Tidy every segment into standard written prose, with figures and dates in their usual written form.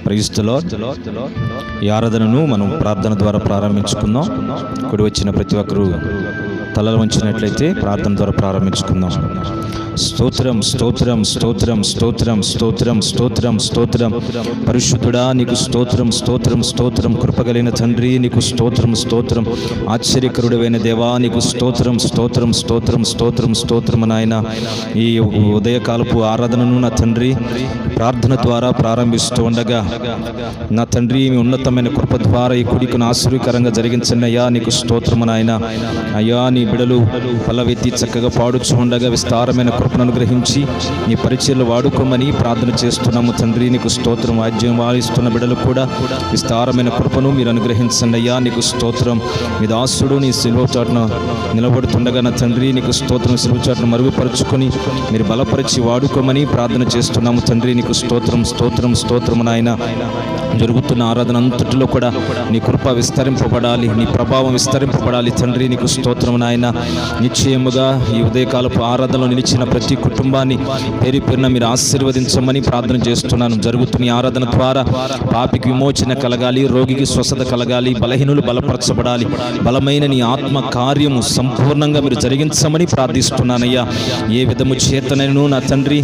Praise the lord. ఈ ఆరాధనను మనం ప్రార్థన ద్వారా ప్రారంభించుకుందాం. కూడి వచ్చిన ప్రతి ఒక్కరూ తలలు వంచినట్లయితే ప్రార్థన ద్వారా ప్రారంభించుకుందాం. స్తోత్రం స్తోత్రం స్తోత్రం స్తోత్రం స్తోత్రం స్తోత్రం స్తోత్రం. పరిశుద్ధుడా నీకు స్తోత్రం స్తోత్రం స్తోత్రం. కృపగలిగిన తండ్రి నీకు స్తోత్రం స్తోత్రం. ఆశ్చర్యకరుడైన దేవా నీకు స్తోత్రం స్తోత్రం స్తోత్రం స్తోత్రం స్తోత్రం. నాయన ఈ ఉదయకాలపు ఆరాధనను నా తండ్రి ప్రార్థన ద్వారా ప్రారంభిస్తూ ఉండగా నా తండ్రి మీ ఉన్నతమైన కృప ద్వారా ఈ కుడికను ఆశ్చర్యకరంగా జరిగించండి అయ్యా. నీకు స్తోత్రము నాయన. అయ్యా నీ బిడలు పల్లవెత్తి చక్కగా పాడుచు ఉండగా విస్తారమైన కృపను అనుగ్రహించి నీ పరిచయలు వాడుకోమని ప్రార్థన చేస్తున్నాము తండ్రి. నీకు స్తోత్రం. వాద్యం వాయిస్తున్న బిడలు కూడా విస్తారమైన కృపను మీరు అనుగ్రహించండి అయ్యా. నీకు స్తోత్రం. మీ దాసుడు నీ సిలువ చాటున నిలబడుతుండగా నా తండ్రి నీకు స్తోత్రం. సిలువ చాటును మరుగుపరుచుకొని మీరు బలపరిచి వాడుకోమని ప్రార్థన చేస్తున్నాము తండ్రి. నీకు స్తోత్రం స్తోత్రం స్తోత్రం నాయన. జరుగుతున్న ఆరాధన అంతటిలో కూడా నీ కృప విస్తరింపబడాలి, నీ ప్రభావం విస్తరింపబడాలి తండ్రి. నీకు స్తోత్రం నాయన. నిశ్చయముగా ఈ ఉదయకాలపు ఆరాధనలో నిలిచిన ప్రతి కుటుంబాన్ని పేరు పేరున మీరు ఆశీర్వదించమని ప్రార్థన చేస్తున్నాను. జరుగుతున్న ఆరాధన ద్వారా పాపికి విమోచన కలగాలి, రోగికి స్వస్థత కలగాలి, బలహీనులు బలపరచబడాలి. బలమైన నీ ఆత్మ కార్యము సంపూర్ణంగా మీరు జరిగించమని ప్రార్థిస్తున్నానయ్యా. ఏ విధము చేతనను నా తండ్రి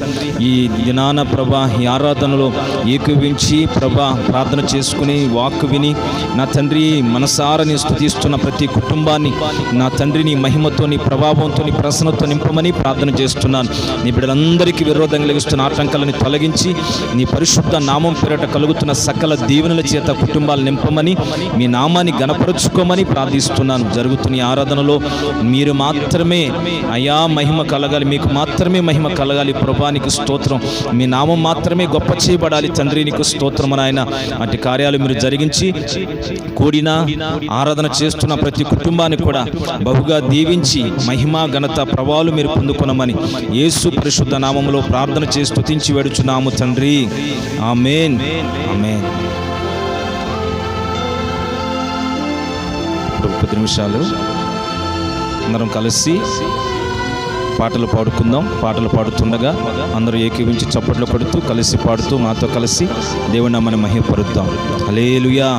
ఈ దినాన ప్రభా ఈ ఆరాధనలో ఏకీవించి ప్రభా ప్రార్థన చేసుకుని వాక్కు విని నా తండ్రి మనసారా నీ స్తుతిస్తున్న ప్రతి కుటుంబాన్ని నా తండ్రి నీ మహిమతో నీ ప్రభావంతో నీ ప్రసన్నతో నింపమని ప్రార్థన చేస్తున్నాను. నీ బిడ్డలందరికీ విరోధం కలిగిస్తున్న ఆటంకాలను తొలగించి నీ పరిశుద్ధ నామం పేరట కలుగుతున్న సకల దీవెనల చేత కుటుంబాలు నింపమని మీ నామాన్ని గణపరుచుకోమని ప్రార్థిస్తున్నాను. జరుగుతున్న ఆరాధనలో మీరు మాత్రమే అయా మహిమ కలగాలి, మీకు మాత్రమే మహిమ కలగాలి ప్రభా. నీకు స్తోత్రం. మీ నామం మాత్రమే గొప్ప చేయబడాలి తండ్రి. నీకు స్తోత్రం నాయన. అటు కార్యాలు మీరు జరిగించి కూడిన ఆరాధన చేస్తున్న ప్రతి కుటుంబాన్ని కూడా బహుగా దీవించి మహిమ ఘనత ప్రభావాలు మీరు పొందుకొనమని యేసు పరిశుద్ధ నామములో ప్రార్థన చేసి స్తుతించి వేడుచున్నాము తండ్రి. ఆమేన్ ఆమేన్. ఇప్పుడు 10 నిమిషాలు అందరం కలిసి పాటలు పాడుకుందాం. పాటలు పాడుతుండగా అందరూ ఏకీవించి చప్పట్లు కొడుతూ కలిసి పాడుతూ మాతో కలిసి దేవుని నామమున మహిమపరుద్దాం. హల్లెలూయా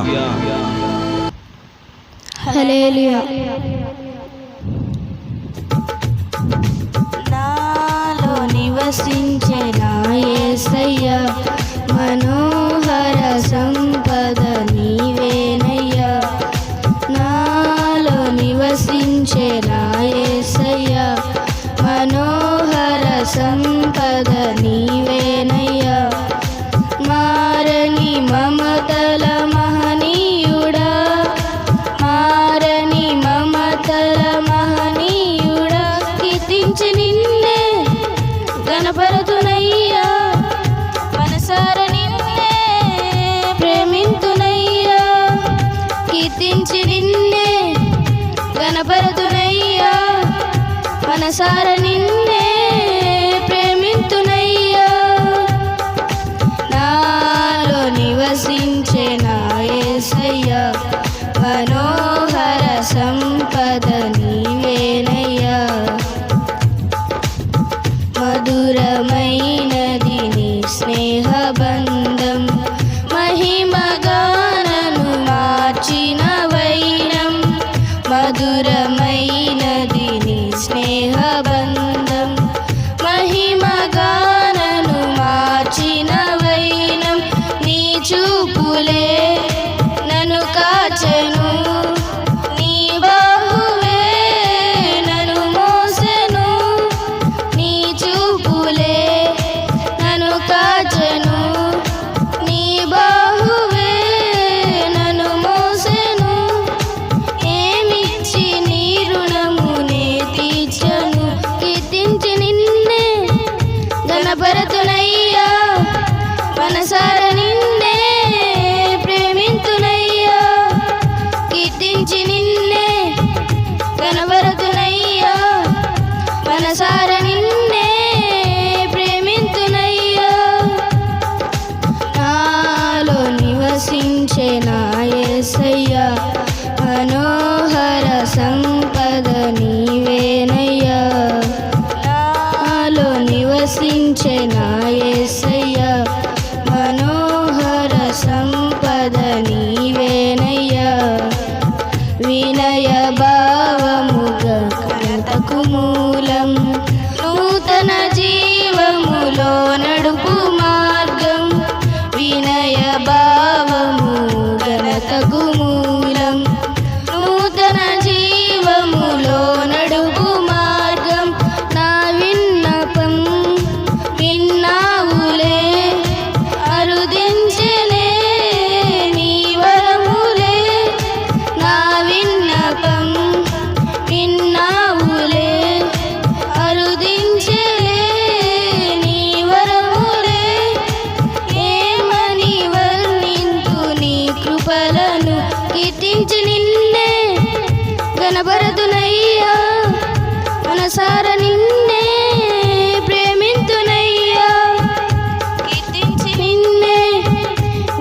హల్లెలూయా. నాలో నివసించే నా యేసయ్యా, మనోహర సంపద నీవేనయ్యా. నాలో నివసించే నా యేసయ్యా, మనోహర సంపద నీవేనయ్యా. మారని మమతల మహనీయుడా, మారని మమతల మహనీయుడా. కీర్తించి నిన్నే గణపరతునయ్యా, మనసార నిన్నే ప్రేమింతునయ్యా. కీర్తించి నిన్నే గణపరతునయ్యా, మనసార నిన్నే ప్రేమింతునయ్యా. నాలో నివసించే నా యేసయ్యా, మనోహర సంపద నీవేనయ్యా. మధురమైనది నీ స్నేహబంధం, మహిమగానను మార్చిన వైనం. మధురమైనది నీ స్నేహబంధం, మహిమగానను మార్చిన వైనం. నీ చూపులే నన్ను కాచెను, నీ బాహువే నన్ను మోసెను. నీ చూపులే నన్ను కాచెను, నీ బాహువే నన్ను మోసెను. ఏమిచ్చి నీ రుణమునే తీర్చెను. కీర్తించి నిన్నే గణపరతునయ్యా, మనసార నిన్నే ప్రేమింతునయ్యా. కీర్తించి నిన్నే గణపరతునయ్యా, మనసార నిన్నే ప్రేమింతునయ్యా. నాలో నివసించే నా యేసయ్యా, మనోహర సంపద నీవేనయ్యా. నాలో నివసించే నా యేసయ్యా, మనోహర సంపద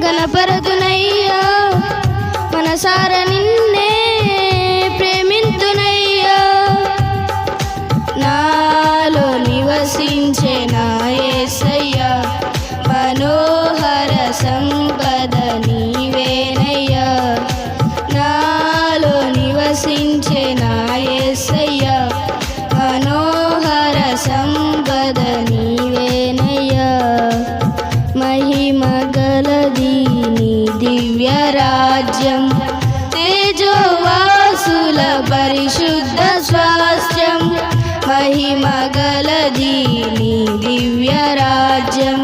కనపరతునయ్యా, మనసార నిన్నే ప్రేమింతునయ్యా. నాలో నివసించే నా యేసయ్యా, మనోహర సంపద నీవేనయ్యా. నాలో నివసించే నా యేసయ్యా, మనోహర సంపద నీవేనయ్యా. మహిమ గలది నీ దివ్య రాజ్యం, తేజోవాసుల పరిశుద్ధ స్వాస్థ్యం. మహిమ గలది నీ దివ్య రాజ్యం,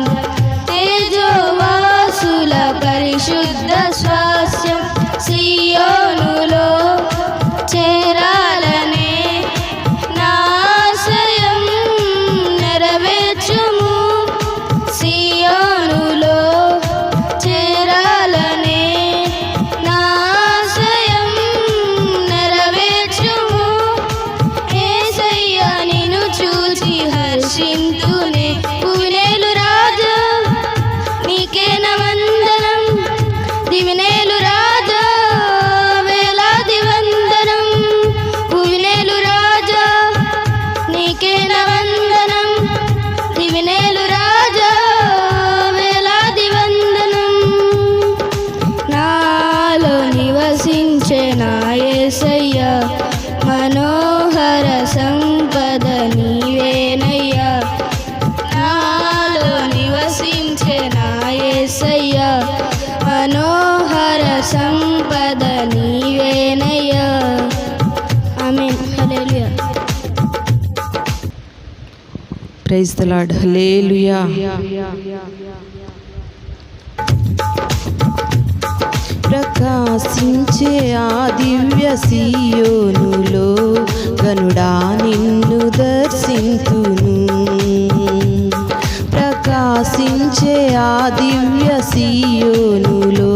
తేజోవాసుల పరిశుద్ధ స్వాస్థ్యం. సియోనులో చేరాలనే నా ఆశయం నెరవేర్చుము. సియోనులో చేరాలనే నా ఆశయం నెరవేర్చుము. యేసయ్యా నిన్ను చూసి హర్షింతునే. పువినేలు రాజా నీకే వందనం, దివినేలు రాజా వేలాది వందనం. పువినేలు రాజా నీకే వందనం, దివినేలు రాజా వేలాది వందనం. నాలో నివసించే నా యేసయ్యా, మనోహర సంపద నీవేనయ్యా. నాలో నివసించే నా యేసయ్యా, మనోహర సంపద నీవేనయ్యా. Amen. Hallelujah. Praise the Lord. Hallelujah. ప్రకాశించే ఆ దివ్య సియోనులో గనుడా నిన్ను దర్శింతును. ప్రకాశించే ఆ దివ్య సియోనులో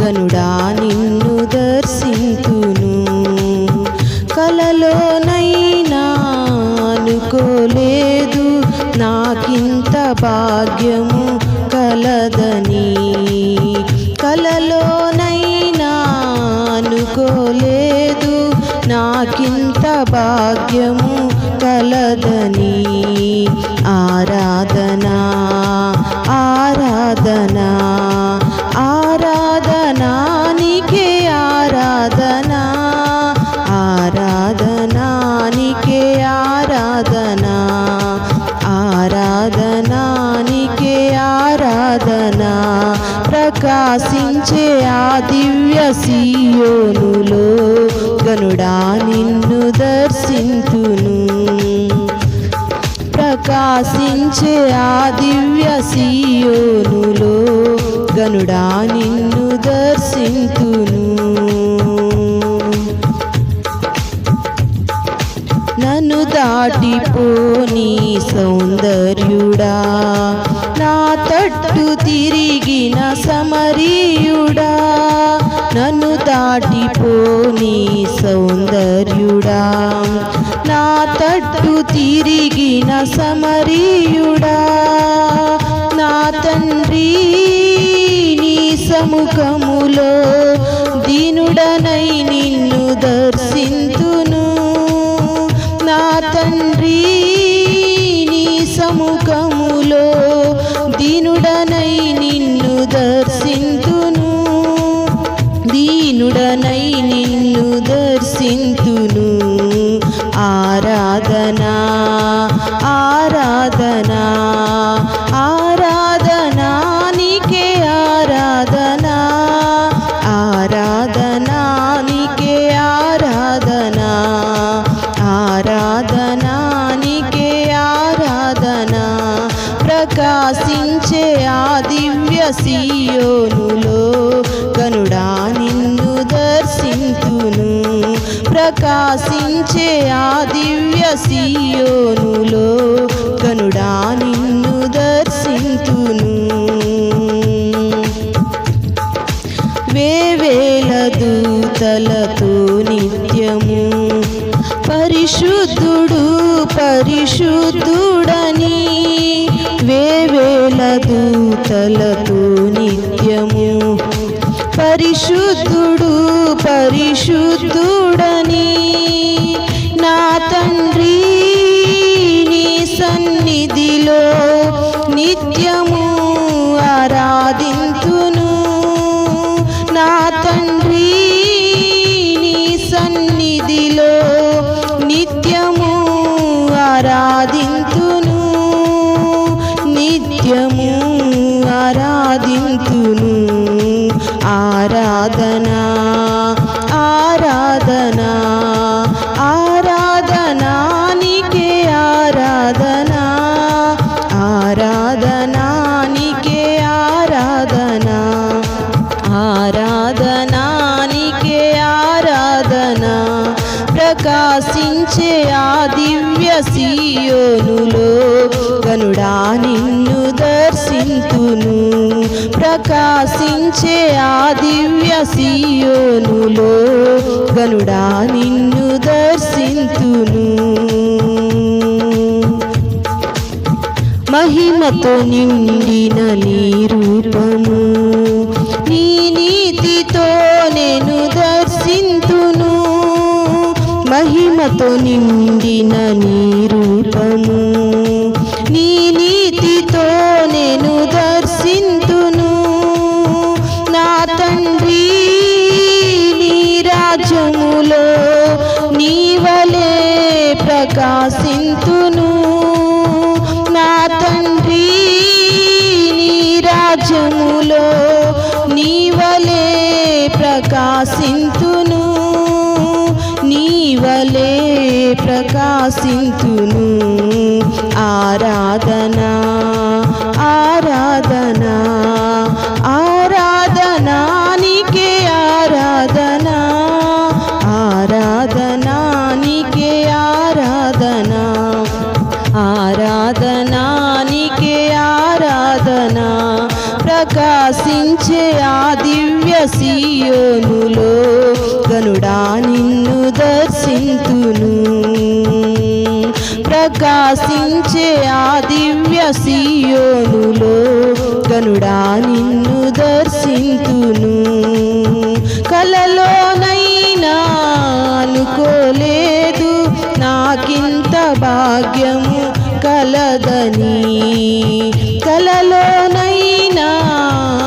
గనుడా నిన్ను దర్శింతును. కలలోనైనా అనుకోలేదు నాకింత భాగ్యము కలదని. కలలోనైనా అనుకోలేదు నాకింత భాగ్యము కలదని. ఆరాధనా ఆరాధనా ఆరాధనా నీకే ఆరాధనా. ఆరాధనా నీకే ఆరాధనా. ఆరాధనా నీకే ఆరాధనా. ప్రకాశించే ఆ దివ్య సియోనులో గనుడా నిన్ను దర్శింతును. ప్రకాశించే ఆ దివ్య సియోనులో గనుడా నిన్ను దర్శింతును. నన్ను దాటిపోని సౌందర్యుడా, నా తట్టు తిరిగిన సమరీయుడా. నన్ను దాటిపోని సౌందర్యుడా, నా తట్టు తిరిగిన సమరీయుడా. నా తండ్రి నీ సముఖములో దీనుడనై నిన్ను దర్శింతును. నా తండ్రి నీ సముఖములో దీనుడనై నిన్ను దర్శింతును. దీనుడనై నిన్ను దర్శింతును. ఆరాధనా ఆరాధనా ఆరాధనా నీకే ఆరాధనా. ఆరాధనా నీకే ఆరాధనా. ఆరాధనా నీకే ఆరాధనా. ప్రకాశించే ఆ దివ్య సియోనులో గనుడా నిన్ను దర్శింతును. ప్రకాశించే ఆ దివ్య సియోనులో గనుడా నిన్ను దర్శింతును. వేవేల దూతలతో నిత్యము పరిశుద్ధుడు పరిశుద్ధుడని. వేవేల దూతలతో నిత్యము పరిశుద్ధుడు పరిశుద్ధుడని నా తండ్రి నీ సన్నిధిలో నిత్యము ఆరాధింతును. నా తండ్రి నీ సన్నిధిలో నిత్యము ఆరాధింతును, నిత్యము ఆరాధింతును. ఆరాధనా ఆరాధనా ఆరాధనా నీకే ఆరాధనా, ఆరాధనా నీకే ఆరాధనా, ఆరాధనా నీకే ఆరాధనా. ప్రకాశించే ఆ దివ్య సీయోనులో గనుడా నిన్ను దర్శింతును. ప్రకాశించే ఆ దివ్య సీయోనులో గనుడా నిన్ను దర్శింతును. మహిమతో నిండిన నీ రూపము నీ నీతితో నేను దర్శింతును. మహిమతో నిండిన నీ రూపము నీ నీతితో నేను దర్శింతును. నా తండ్రి నీ రాజ్యములో నీ వలె ప్రకాశింతును. నా తండ్రి నీ రాజ్యములో నీ వలె ప్రకాశింతును, నీ వలె ప్రకాశింతును. ఆరాధనా ఆరాధనా ఆరాధనా నీకే ఆరాధనా, ఆరాధనా నీకే ఆరాధనా, ఆరాధనా నీకే ఆరాధనా. ప్రకాశించే ఆ దివ్య సీయోనులో గనుడా నిన్ను దర్శింతును. ప్రకాశించే ఆ దివ్య సీయోనులో గనుడా నిన్ను దర్శింతును. కలలోనైనా అనుకోలేదు నాకింత భాగ్యము కలదని, కలలోనైనా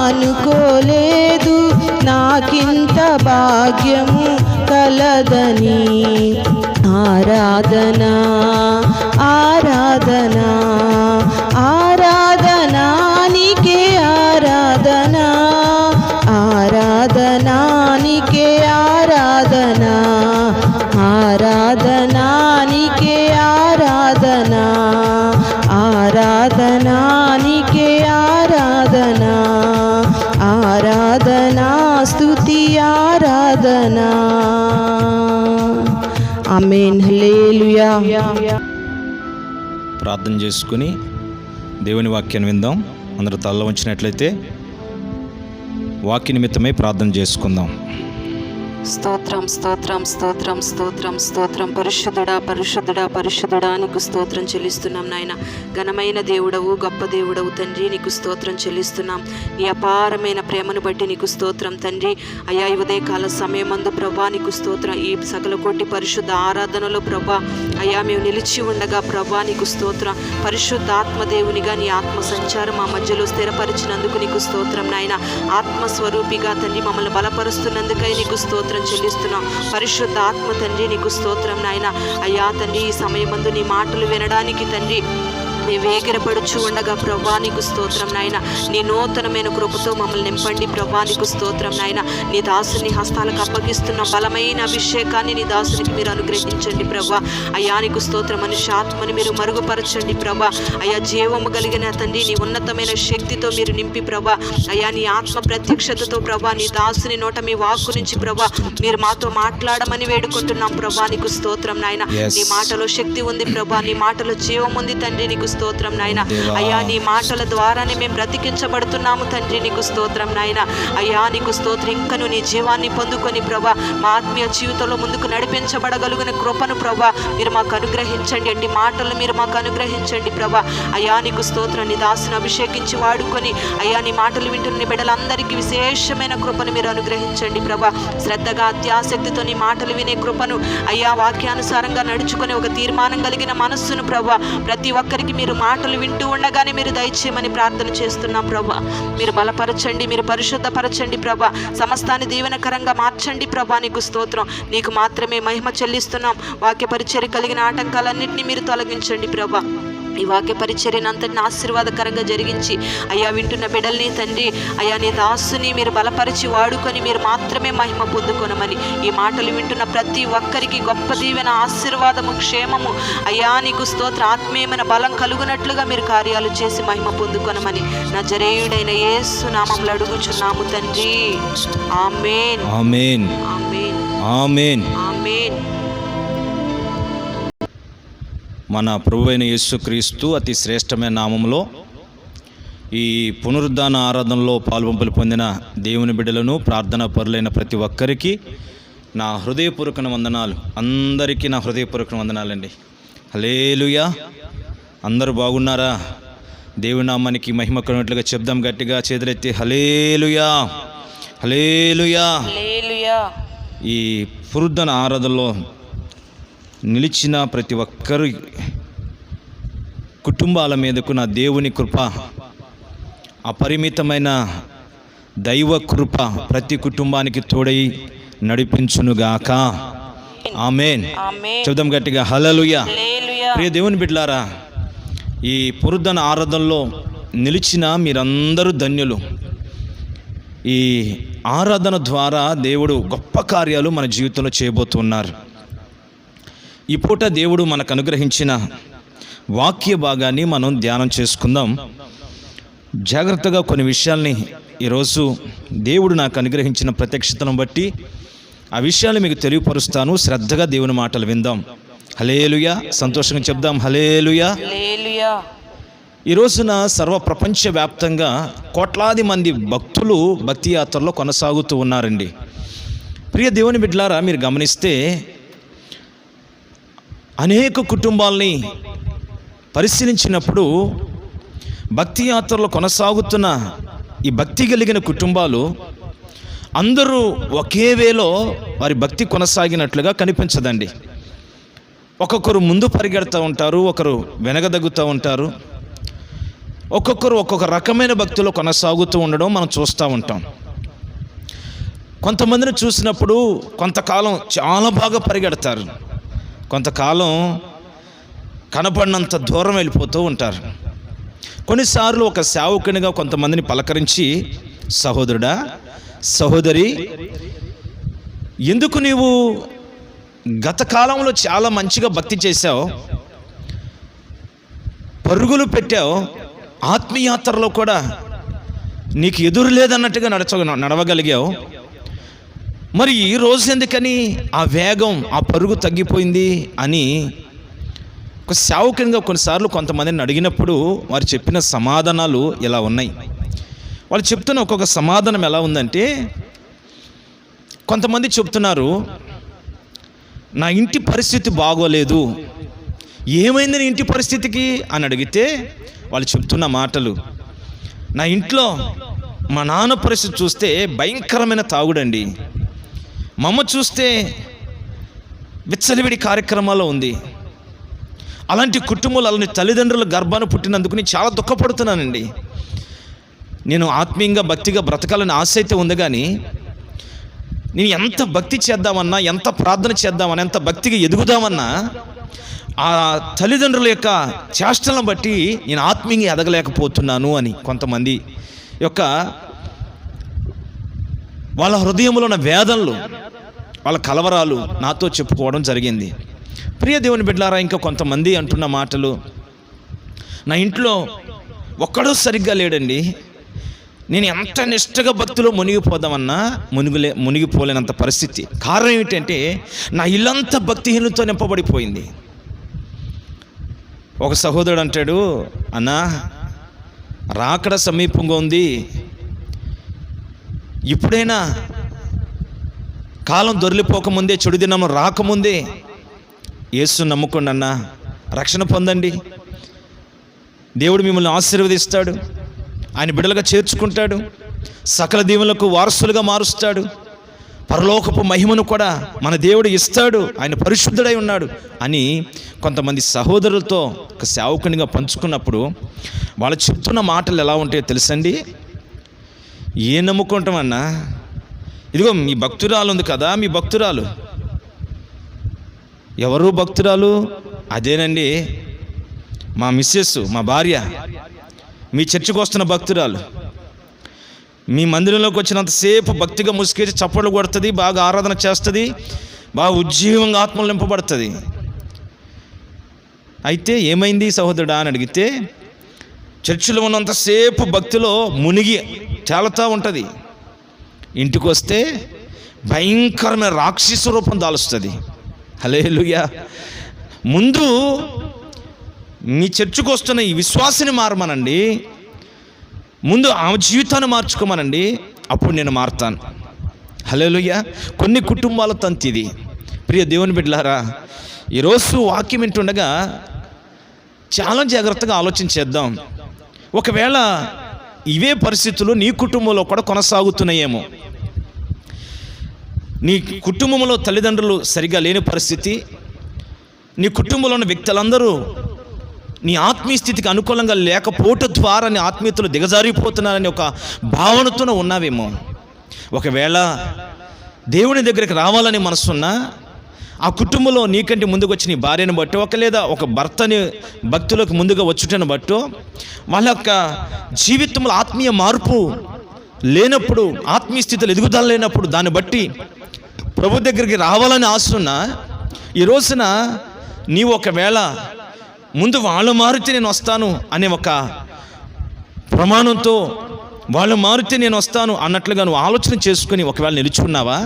అనుకోలేదు నాకింత భాగ్యము కలదని. ఆరాధనా ఆరాధనా ఆరాధనా నీకే ఆరాధనా, ఆరాధనా నీకే ఆరాధనా, ఆరాధనా నీకే ఆరాధనా, ఆరాధనా నీకే ఆరాధనా, ఆరాధనా స్తుతి ఆరాధనా. ఆమేన్. హల్లెలూయా. ప్రార్థన చేసుకుని దేవుని వాక్యాన్ని విందాం. అందరూ తల్ల ఉంచినట్లయితే వాక్య నిమిత్తమై ప్రార్థన చేసుకుందాం. స్తోత్రం స్తోత్రం స్తోత్రం స్తోత్రం స్తోత్రం. పరిశుద్ధుడా పరిశుద్ధుడా పరిశుద్ధుడా నీకు స్తోత్రం చెల్లిస్తున్నాం నాయన. ఘనమైన దేవుడవు, గొప్ప దేవుడవు తండ్రి, నీకు స్తోత్రం చెల్లిస్తున్నాం. నీ అపారమైన ప్రేమను బట్టి నీకు స్తోత్రం తండ్రి. అయా ఈ ఉదయకాల సమయమందు ప్రభా నీకు స్తోత్రం. ఈ సకల కోటి పరిశుద్ధ ఆరాధనలో ప్రభా అయా మేము నిలిచి ఉండగా ప్రభా నీకు స్తోత్రం. పరిశుద్ధ ఆత్మదేవునిగా నీ ఆత్మ సంచారం మా మధ్యలో స్థిరపరిచినందుకు నీకు స్తోత్రం నాయన. ఆత్మస్వరూపిగా తండ్రి మమ్మల్ని బలపరుస్తున్నందుకై నీకు స్తోత్రం చెల్లిస్తున్నాం. పరిశుద్ధ ఆత్మ తండ్రి నీకు స్తోత్రం నాయన. అయ్యా తండ్రి ఈ సమయమందు నీ మాటలు వినడానికి తండ్రి నీ వేగిరపడుచు ఉండగా ప్రభా నీకు స్తోత్రం నాయన. నీ నూతనమైన కృపతో మమ్మల్ని నింపండి ప్రభా నీకు స్తోత్రం నాయన. నీ దాసుని హస్తాలకు అప్పగిస్తున్న బలమైన అభిషేకాన్ని నీ దాసునికి మీరు అనుగ్రహించండి ప్రభా. అయ్యా నీకు స్తోత్రం. మనుష్యాత్మని మీరు మరుగుపరచండి ప్రభా. అయ్యా జీవము కలిగిన తండ్రి నీ ఉన్నతమైన శక్తితో మీరు నింపి ప్రభా. అయ్యా నీ ఆత్మ ప్రత్యక్షతతో ప్రభా నీ దాసుని నోట మీ వాక్కు నుంచి ప్రభా మీరు మాతో మాట్లాడమని వేడుకుంటున్నాం ప్రభా నీకు స్తోత్రం నాయన. నీ మాటలో శక్తి ఉంది ప్రభా, నీ మాటలో జీవం ఉంది తండ్రి నీకు స్తోత్రం నాయన. అయ్యా నీ మాటల ద్వారానే మేము బ్రతికించబడుతున్నాము తండ్రి, నీకు స్తోత్రం నాయన. అయ్యా నీకు స్తోత్రం. ఇంకను నీ జీవాన్ని పొందుకొని ప్రభా మా ఆత్మీయ జీవితంలో ముందుకు నడిపించబడగలిగిన కృపను ప్రభా మీరు మాకు అనుగ్రహించండి. అట్టి మాటలు మీరు మాకు అనుగ్రహించండి ప్రభా. అయ్యా నీకు స్తోత్రం. నీ దాసును అభిషేకించి వాడుకొని అయ్యా నీ మాటలు వింటున్న బిడ్డలందరికీ విశేషమైన కృపను మీరు అనుగ్రహించండి ప్రభా. శ్రద్ధగా అత్యాసక్తితో నీ మాటలు వినే కృపను అయ్యా వాక్యానుసారంగా నడుచుకొని ఒక తీర్మానం కలిగిన మనస్సును ప్రభా ప్రతి ఒక్కరికి మీరు మాటలు వింటూ ఉండగానే మీరు దయచేయమని ప్రార్థన చేస్తున్నాం ప్రభా. మీరు బలపరచండి, మీరు పరిశుద్ధపరచండి ప్రభా. సమస్తాన్ని దీవెనకరంగా మార్చండి ప్రభా. నీకు స్తోత్రం. నీకు మాత్రమే మహిమ చెల్లిస్తున్నాం. వాక్య పరిచర్య కలిగిన ఆటంకాలన్నింటినీ మీరు తొలగించండి ప్రభా. ఈ వాక్య పరిచర్యను అంతటిని ఆశీర్వాదకరంగా జరిగించి అయ్యా వింటున్న బిడ్డల్ని తండ్రి అయ్యా నీ దాసుని మీరు బలపరిచి వాడుకొని మీరు మాత్రమే మహిమ పొందుకొనమని, ఈ మాటలు వింటున్న ప్రతి ఒక్కరికి గొప్ప దీవెన, ఆశీర్వాదము, క్షేమము అయ్యా నీకు స్తోత్ర, ఆత్మీయమైన బలం కలుగునట్లుగా మీరు కార్యాలు చేసి మహిమ పొందుకొనమని నజరేయుడైన యేసు నామములో అడుగుచున్నాము తండ్రి. ఆమేన్, ఆమేన్, ఆమేన్, ఆమేన్, ఆమేన్. మన ప్రభువైన యేసుక్రీస్తు అతి శ్రేష్టమైన నామంలో ఈ పునరుద్ధాన ఆరాధనలో పాల్పంపులు పొందిన దేవుని బిడ్డలను, ప్రార్థనా పరులైన ప్రతి ఒక్కరికి నా హృదయపూర్వక వందనాలు. అందరికీ నా హృదయపూర్వక వందనాలండి. హల్లెలూయా. అందరూ బాగున్నారా? దేవుని నామానికి మహిమ కలుగునట్లుగా చెప్దాం గట్టిగా, చేతులెత్తి హల్లెలూయా, హల్లెలూయా. ఈ పునరుద్ధాన ఆరాధనలో నిలిచిన ప్రతి ఒక్కరి కుటుంబాల మీదకు నా దేవుని కృప, అపరిమితమైన దైవ కృప ప్రతి కుటుంబానికి తోడై నడిపించునుగాక. ఆమేన్. చెప్దాం గట్టిగా హల్లెలూయా. ప్రియ దేవుని బిడ్డలారా, ఈ పునరుద్ధాన ఆరాధనలో నిలిచిన మీరందరూ ధన్యులు. ఈ ఆరాధన ద్వారా దేవుడు గొప్ప కార్యాలు మన జీవితంలో చేయబోతున్నారు. ఈ పూట దేవుడు మనకు అనుగ్రహించిన వాక్య భాగాన్ని మనం ధ్యానం చేసుకుందాం. జాగ్రత్తగా కొన్ని విషయాల్ని ఈరోజు దేవుడు నాకు అనుగ్రహించిన ప్రత్యక్షతను బట్టి ఆ విషయాలు మీకు తెలియపరుస్తాను. శ్రద్ధగా దేవుని మాటలు విందాం. హల్లెలూయా. సంతోషంగా చెప్దాం హల్లెలూయా. ఈ రోజున సర్వ ప్రపంచవ్యాప్తంగా కోట్లాది మంది భక్తులు భక్తి యాత్రలో కొనసాగుతూ ఉన్నారండి. ప్రియ దేవుని బిడ్డలారా, మీరు గమనిస్తే అనేక కుటుంబాలని పరిశీలించినప్పుడు భక్తి యాత్రలో కొనసాగుతున్న ఈ భక్తి కలిగిన కుటుంబాలు అందరూ ఒకే వేలో వారి భక్తి కొనసాగినట్లుగా కనిపించదండి. ఒక్కొక్కరు ముందు పరిగెడుతూ ఉంటారు, ఒకరు వెనకదగ్గుతూ ఉంటారు. ఒక్కొక్కరు ఒక్కొక్క రకమైన భక్తిలో కొనసాగుతూ ఉండడం మనం చూస్తూ ఉంటాం. కొంతమందిని చూసినప్పుడు కొంతకాలం చాలా బాగా పరిగెడతారు, కొంతకాలం కనపడినంత దూరం వెళ్ళిపోతూ ఉంటారు. కొన్నిసార్లు ఒక సేవకునిగా కొంతమందిని పలకరించి, సహోదరుడా, సహోదరి, ఎందుకు నీవు గత కాలంలో చాలా మంచిగా భక్తి చేశావు, పరుగులు పెట్టావు, ఆత్మీయాత్రలో కూడా నీకు ఎదురు లేదన్నట్టుగా నడవగలిగావు, మరి ఈ రోజు ఎందుకని ఆ వేగం, ఆ పరుగు తగ్గిపోయింది అని ఒక సేవకునిగా కొన్నిసార్లు కొంతమందిని అడిగినప్పుడు వారు చెప్పిన సమాధానాలు ఇలా ఉన్నాయి. వాళ్ళు చెప్తున్న ఒక్కొక్క సమాధానం ఎలా ఉందంటే, కొంతమంది చెప్తున్నారు, నా ఇంటి పరిస్థితి బాగోలేదు. ఏమైంది నీ ఇంటి పరిస్థితికి అని అడిగితే వాళ్ళు చెప్తున్న మాటలు, నా ఇంట్లో మా నాన్న పరిస్థితి చూస్తే భయంకరమైన తాగుడండి, మా అమ్మ చూస్తే విచ్చలవిడి కార్యక్రమాల్లో ఉంది, అలాంటి కుటుంబాలు, అలాంటి తల్లిదండ్రుల గర్భాన పుట్టినందుకు నేను చాలా దుఃఖపడుతున్నానండి. నేను ఆత్మీయంగా భక్తిగా బ్రతకాలని ఆశ అయితే ఉంది, కానీ నేను ఎంత భక్తి చేద్దామన్నా, ఎంత ప్రార్థన చేద్దామన్నా, ఎంత భక్తిగా ఎదుగుదామన్నా ఆ తల్లిదండ్రుల యొక్క చేష్టలను బట్టి నేను ఆత్మీయంగా ఎదగలేకపోతున్నాను అని కొంతమంది యొక్క వాళ్ళ హృదయంలో ఉన్న వేదనలు, వాళ్ళ కలవరాలు నాతో చెప్పుకోవడం జరిగింది. ప్రియ దేవుని బిడ్డలారా, ఇంకా కొంతమంది అంటున్న మాటలు, నా ఇంట్లో ఒక్కడూ సరిగ్గా లేడండి, నేను ఎంత నిష్ఠగా భక్తిలో మునిగిపోదామన్నా మునిగిపోలేనంత పరిస్థితి. కారణం ఏమిటంటే నా ఇల్లంతా భక్తిహీనులతో నింపబడిపోయింది. ఒక సహోదరుడు అంటాడు, అన్నా రాకడ సమీపంగా ఉంది, ఇప్పుడైనా కాలం దొరికిపోకముందే, చెడు దినం రాకముందే యేసు నమ్ముకోండి అన్నా, రక్షణ పొందండి, దేవుడు మిమ్మల్ని ఆశీర్వదిస్తాడు, ఆయన బిడ్డలుగా చేర్చుకుంటాడు, సకల దీవులకు వారసులుగా మారుస్తాడు, పరలోకపు మహిమను కూడా మన దేవుడు ఇస్తాడు, ఆయన పరిశుద్ధుడై ఉన్నాడు అని కొంతమంది సహోదరులతో ఒక సేవకునిగా పంచుకున్నప్పుడు వాళ్ళు చెప్తున్న మాటలు ఎలా ఉంటాయో తెలుసండి. ఏం నమ్ముకుంటామన్నా, ఇదిగో మీ భక్తురాలు ఉంది కదా, మీ భక్తురాలు ఎవరు భక్తురాలు? అదేనండి మా మిస్సెస్, మా భార్య, మీ చర్చికి వస్తున్న భక్తురాలు. మీ మందిరంలోకి వచ్చినంతసేపు భక్తిగా ముసుకేసి చప్పట్లు కొడుతుంది, బాగా ఆరాధన చేస్తుంది, బాగా ఉజ్జీవంగా ఆత్మలు నింపబడుతుంది. అయితే ఏమైంది సహోదరుడా అని అడిగితే, చర్చిలో ఉన్నంతసేపు భక్తిలో మునిగి తేలుతూ ఉంటుంది, ఇంటికి వస్తే భయంకరమైన రాక్షస రూపం దాలుస్తుంది. హల్లెలూయా. ముందు మీ చర్చికి వస్తున్న ఈ విశ్వాసిని మారమనండి, ముందు ఆమె జీవితాన్ని మార్చుకోమనండి, అప్పుడు నేను మారుతాను. హల్లెలూయా. కొన్ని కుటుంబాల తంతిది. ప్రియ దేవుని బిడ్డలారా, ఈరోజు వాక్యం వింటుండగా చాలా జాగ్రత్తగా ఆలోచించేద్దాం. ఒకవేళ ఇవే పరిస్థితులు నీ కుటుంబంలో కూడా కొనసాగుతున్నాయేమో. నీ కుటుంబంలో తల్లిదండ్రులు సరిగా లేని పరిస్థితి, నీ కుటుంబంలో ఉన్న వ్యక్తులందరూ నీ ఆత్మీయ స్థితికి అనుకూలంగా లేకపోవటం ద్వారా నీ ఆత్మీయతలు దిగజారిపోతున్నారని ఒక భావనతోనే ఉన్నావేమో. ఒకవేళ దేవుని దగ్గరికి రావాలని మనసున్నా, ఆ కుటుంబంలో నీకంటే ముందుకు వచ్చి నీ భార్యను బట్టో, లేదా ఒక భర్తని భక్తులకు ముందుగా వచ్చుటను బట్టో, వాళ్ళ యొక్క జీవితంలో ఆత్మీయ మార్పు లేనప్పుడు, ఆత్మీయ స్థితిలో ఎదుగుదల లేనప్పుడు, దాన్ని బట్టి ప్రభు దగ్గరికి రావాలని ఆశున్నా, ఈ రోజున నీవు ఒకవేళ ముందు వాళ్ళు మారితే నేను వస్తాను అనే ఒక ప్రమాణంతో, వాళ్ళు మారితే నేను వస్తాను అన్నట్లుగా నువ్వు ఆలోచన చేసుకుని ఒకవేళ నిలుచుకున్నావా,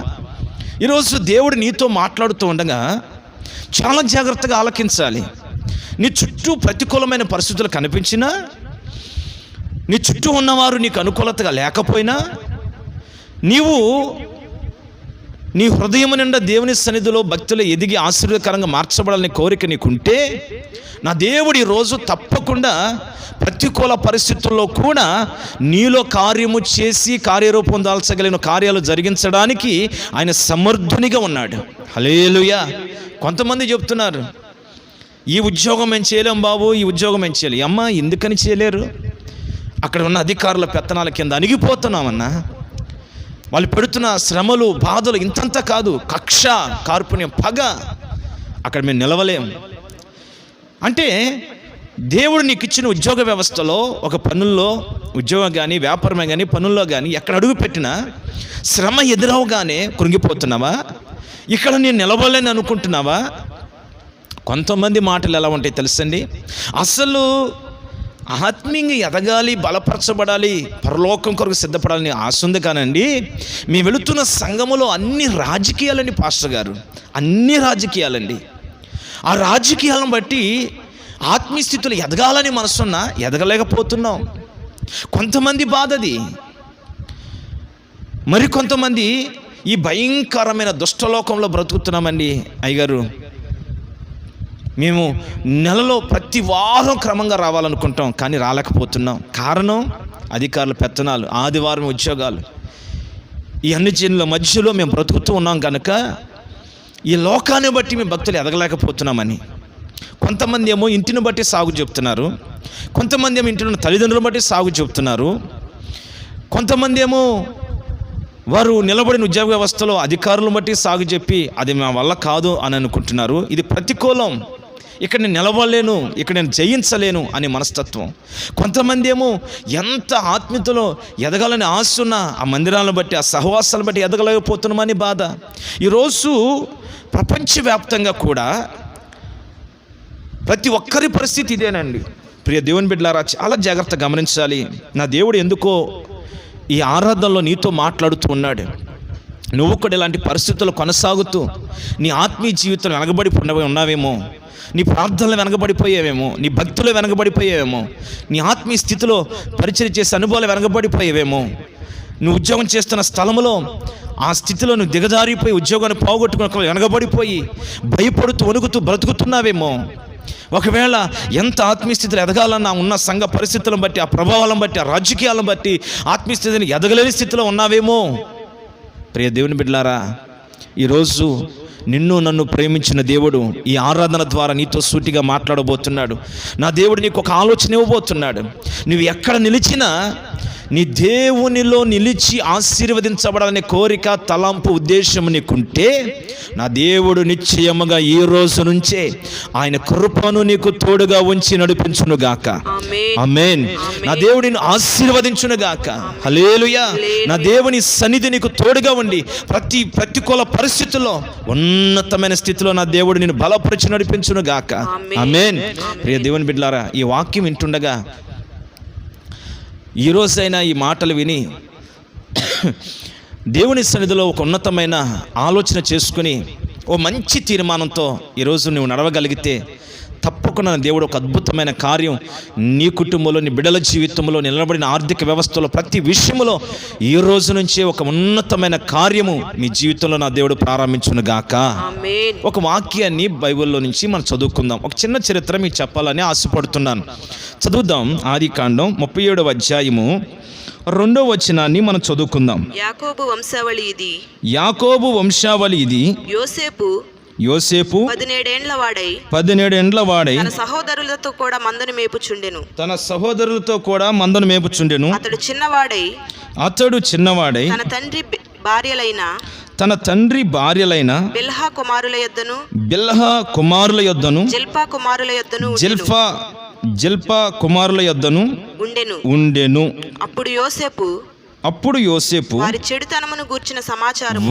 ఈరోజు దేవుడు నీతో మాట్లాడుతూ ఉండగా చాలా జాగ్రత్తగా ఆలకించాలి. నీ చుట్టూ ప్రతికూలమైన పరిస్థితులు కనిపించినా, నీ చుట్టూ ఉన్నవారు నీకు అనుకూలతగా లేకపోయినా, నీవు నీ హృదయం నిండా దేవుని సన్నిధిలో భక్తులు ఎదిగి ఆశీర్వాదకరంగా మార్చబడాలని కోరిక నీకుంటే, నా దేవుడు ఈరోజు తప్పకుండా ప్రతికూల పరిస్థితుల్లో కూడా నీలో కార్యము చేసి కార్యరూపం దాల్చగలిగిన కార్యాలు జరిగించడానికి ఆయన సమర్థునిగా ఉన్నాడు. హల్లెలూయా. కొంతమంది చెప్తున్నారు, ఈ ఉద్యోగం మేము చేయలేం బాబు, ఈ ఉద్యోగం మేము చేయలేం. అమ్మ ఎందుకని చేయలేరు? అక్కడ ఉన్న అధికారుల పెత్తనాల కింద అణిగిపోతున్నామన్నా. వాళ్ళు పెడుతున్న శ్రమలు, బాధలు ఇంతంత కాదు, కక్ష, కార్పుణ్యం, పగ, అక్కడ మేము నిలవలేం. అంటే దేవుడు నీకు ఇచ్చిన ఉద్యోగ వ్యవస్థలో, ఒక పనుల్లో, ఉద్యోగం కానీ వ్యాపారమే కానీ పనుల్లో కానీ ఎక్కడ అడుగు పెట్టినా శ్రమ ఎదురవగానే కృంగిపోతున్నావా? ఇక్కడ నేను నిలవలేని అనుకుంటున్నావా? కొంతమంది మాటలు ఎలా ఉంటాయి తెలుసండి, అసలు ఆత్మీయంగా ఎదగాలి, బలపరచబడాలి, పరలోకం కొరకు సిద్ధపడాలని ఆశ ఉంది కానండి, మేము వెళుతున్న సంఘములో అన్ని రాజకీయాలండి పాస్టర్ గారు, అన్ని రాజకీయాలండి. ఆ రాజకీయాలను బట్టి ఆత్మీయ స్థితిలో ఎదగాలని మనసున్నా ఎదగలేకపోతున్నాం. కొంతమంది బాధది. మరి కొంతమంది ఈ భయంకరమైన దుష్టలోకంలో బ్రతుకుతున్నామండి. అయ్యగారు, మేము నెలలో ప్రతి వారం క్రమంగా రావాలనుకుంటాం, కానీ రాలేకపోతున్నాం. కారణం అధికారుల పెత్తనాలు, ఆదివారం ఉద్యోగాలు, ఈ అన్ని జీనుల మధ్యలో మేము బ్రతుకుతూ ఉన్నాం కనుక ఈ లోకాన్ని బట్టి మేము భక్తులు ఎదగలేకపోతున్నామని. కొంతమంది ఏమో ఇంటిని బట్టి సాగు చెప్తున్నారు, కొంతమంది ఏమో ఇంటిలో తల్లిదండ్రులను బట్టి సాగు చెప్తున్నారు, కొంతమంది ఏమో వారు నిలబడిన ఉద్యోగ వ్యవస్థలో అధికారులను బట్టి సాగు చెప్పి అది మా వల్ల కాదు అని అనుకుంటున్నారు. ఇది ప్రతికూలం, ఇక్కడ నేను నిలబడలేను, ఇక్కడ నేను జయించలేను అనే మనస్తత్వం. కొంతమంది ఏమో ఎంత ఆత్మీయతలో ఎదగాలని ఆశ ఉన్నా ఆ మందిరాలను బట్టి, ఆ సహవాసాలను బట్టి ఎదగలేకపోతున్నామని బాధ. ఈరోజు ప్రపంచవ్యాప్తంగా కూడా ప్రతి ఒక్కరి పరిస్థితి ఇదేనండి. ప్రియ దేవుని బిడ్డలారా, చాలా జాగ్రత్త గమనించాలి. నా దేవుడు ఎందుకో ఈ ఆరాధనలో నీతో మాట్లాడుతూ ఉన్నాడు. నువ్వు కూడా ఇలాంటి పరిస్థితుల్లో కొనసాగుతూ నీ ఆత్మీయ జీవితంలో వెనకబడి ఉన్నావేమో. నీ ప్రార్థనలు వెనకబడిపోయేవేమో, నీ భక్తులు వెనకబడిపోయేవేమో, నీ ఆత్మీయ స్థితిలో పరిచయం చేసే అనుభవాలు వెనకబడిపోయేవేమో, నువ్వు ఉద్యోగం చేస్తున్న స్థలంలో ఆ స్థితిలో నువ్వు దిగజారిపోయి ఉద్యోగాన్ని పోగొట్టుకుని వెనకబడిపోయి భయపడుతూ వణుకుతూ బ్రతుకుతున్నావేమో. ఒకవేళ ఎంత ఆత్మీయ స్థితిలో ఎదగాలన్నా ఉన్న సంఘ పరిస్థితులను బట్టి, ఆ ప్రభావాలను బట్టి, ఆ రాజకీయాలను బట్టి ఆత్మీయ స్థితిని ఎదగలేని స్థితిలో ఉన్నావేమో. ప్రియ దేవుని బిడ్డలారా, ఈరోజు నిన్ను నన్ను ప్రేమించిన దేవుడు ఈ ఆరాధన ద్వారా నీతో సూటిగా మాట్లాడబోతున్నాడు. నా దేవుడు నీకు ఒక ఆలోచన ఇవ్వబోతున్నాడు. నువ్వు ఎక్కడ నిలిచినా నీ దేవునిలో నిలిచి ఆశీర్వదించబడాలనే కోరిక, తలంపు, ఉద్దేశం నీకుంటే నా దేవుడు నిశ్చయముగా ఈ రోజు నుంచే ఆయన కృపను నీకు తోడుగా ఉంచి నడిపించునుగాక. ఆమేన్. నా దేవుడు నిన్ను ఆశీర్వదించునుగాక. హల్లెలూయా. నా దేవుని సన్నిధి నీకు తోడుగా ఉండి ప్రతికూల పరిస్థితుల్లో ఉన్నతమైన స్థితిలో నా దేవుడు నిన్ను బలపరిచి నడిపించునుగాక. ఆమేన్. ప్రియ దేవుని బిడ్డలారా, ఈ వాక్యం వింటుండగా ఈరోజైనా ఈ మాటలు విని దేవుని సన్నిధిలో ఒక ఉన్నతమైన ఆలోచన చేసుకుని ఓ మంచి తీర్మానంతో ఈరోజు నువ్వు నడవగలిగితే తప్పకుండా దేవుడు ఒక అద్భుతమైన కార్యం నీ కుటుంబంలో, నీ బిడ్డల జీవితంలో, నిలబడిన ఆర్థిక వ్యవస్థలో ప్రతి విషయంలో ఈ రోజు నుంచే ఒక ఉన్నతమైన కార్యము మీ జీవితంలో నా దేవుడు ప్రారంభించునుగాక. ఒక వాక్యాన్ని బైబిల్లో నుంచి మనం చదువుకుందాం. ఒక చిన్న చరిత్ర మీకు చెప్పాలని ఆశపడుతున్నాను. చదువుదాం. ఆదికాండం 37వ అధ్యాయము 2వ వచనాన్ని మనం చదువుకుందాం. యాకోబు వంశావళి ఇది. యాకోబు వంశావళి ఇది. యోసేపు 17 ఏండ్ల వాడై తన సహోదరులతో కూడా మందను మేపుచుండెను. అతడు చిన్నవాడై తన తండ్రి భార్యలైన బిల్హా కుమారుల యొద్దను జిల్పా కుమారుల యొద్దను ఉండెను. అప్పుడు యోసేపు వారి చెడుతనమును గూర్చిన సమాచారము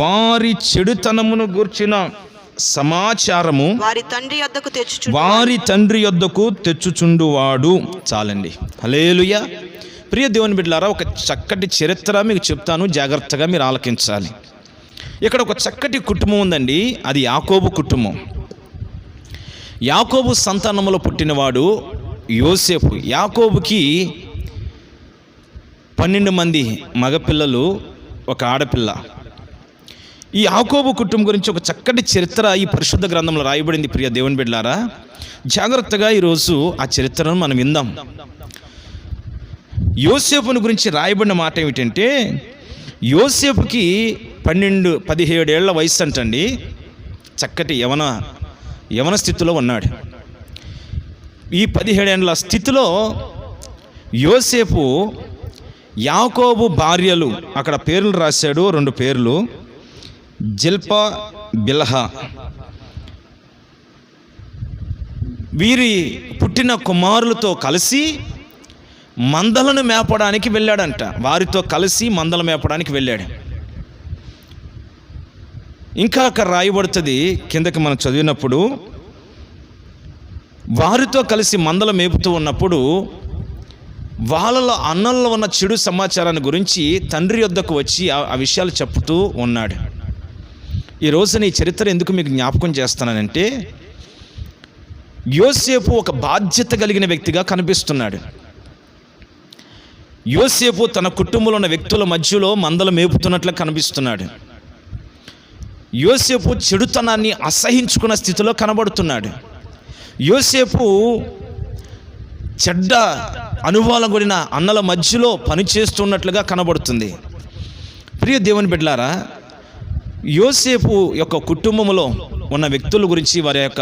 వారి తండ్రి యొద్దకు తెచ్చుచుండువాడు. చాలండి. హల్లెలూయా. ప్రియ దేవుని బిడ్డలారా, ఒక చక్కటి చరిత్ర మీకు చెప్తాను, జాగ్రత్తగా మీరు ఆలకించాలి. ఇక్కడ ఒక చక్కటి కుటుంబం ఉందండి. అది యాకోబు కుటుంబం. యాకోబు సంతానములో పుట్టినవాడు యోసేపు. యాకోబుకి 12 మంది మగపిల్లలు, ఒక ఆడపిల్ల. ఈ యాకోబు కుటుంబం గురించి ఒక చక్కటి చరిత్ర ఈ పరిశుద్ధ గ్రంథంలో రాయబడింది. ప్రియ దేవుని బిడ్డలారా, జాగ్రత్తగా ఈరోజు ఆ చరిత్రను మనం విందాం. యోసేపుని గురించి రాయబడిన మాట ఏమిటంటే, యోసేపుకి 17 ఏళ్ల వయసు అంటండి. చక్కటి యవన స్థితిలో ఉన్నాడు. ఈ 17 ఏళ్ల స్థితిలో యోసేపు యాకోబు భార్యలు, అక్కడ పేర్లు రాశాడు, 2 పేర్లు, జిల్పా, బిల్హా. వీరి పుట్టిన కుమారులతో కలిసి మందలను మేపడానికి వెళ్ళాడంట. వారితో కలిసి మందలు మేపడానికి వెళ్ళాడు. ఇంకా అక్కడ రాయబడుతుంది కిందకి మనం చదివినప్పుడు, వారితో కలిసి మందలు మేపుతూ ఉన్నప్పుడు వాళ్ళలో అన్నంలో ఉన్న చెడు సమాచారాన్ని గురించి తండ్రి యొద్దకు వచ్చి ఆ విషయాలు చెప్తూ ఉన్నాడు. ఈ రోజున ఈ చరిత్ర ఎందుకు మీకు జ్ఞాపకం చేస్తానంటే, యోసేపు ఒక బాధ్యత కలిగిన వ్యక్తిగా కనిపిస్తున్నాడు. యోసేపు తన కుటుంబంలో ఉన్న వ్యక్తుల మధ్యలో మందలు మేపుతున్నట్లు కనిపిస్తున్నాడు. యోసేపు చెడుతనాన్ని అసహించుకున్న స్థితిలో కనబడుతున్నాడు. యోసేపు చెడ్డ అనుభవాల కూడిన అన్నల మధ్యలో పనిచేస్తున్నట్లుగా కనబడుతుంది. ప్రియ దేవుని బిడ్డలారా, యోసేపు యొక్క కుటుంబంలో ఉన్న వ్యక్తుల గురించి, వారి యొక్క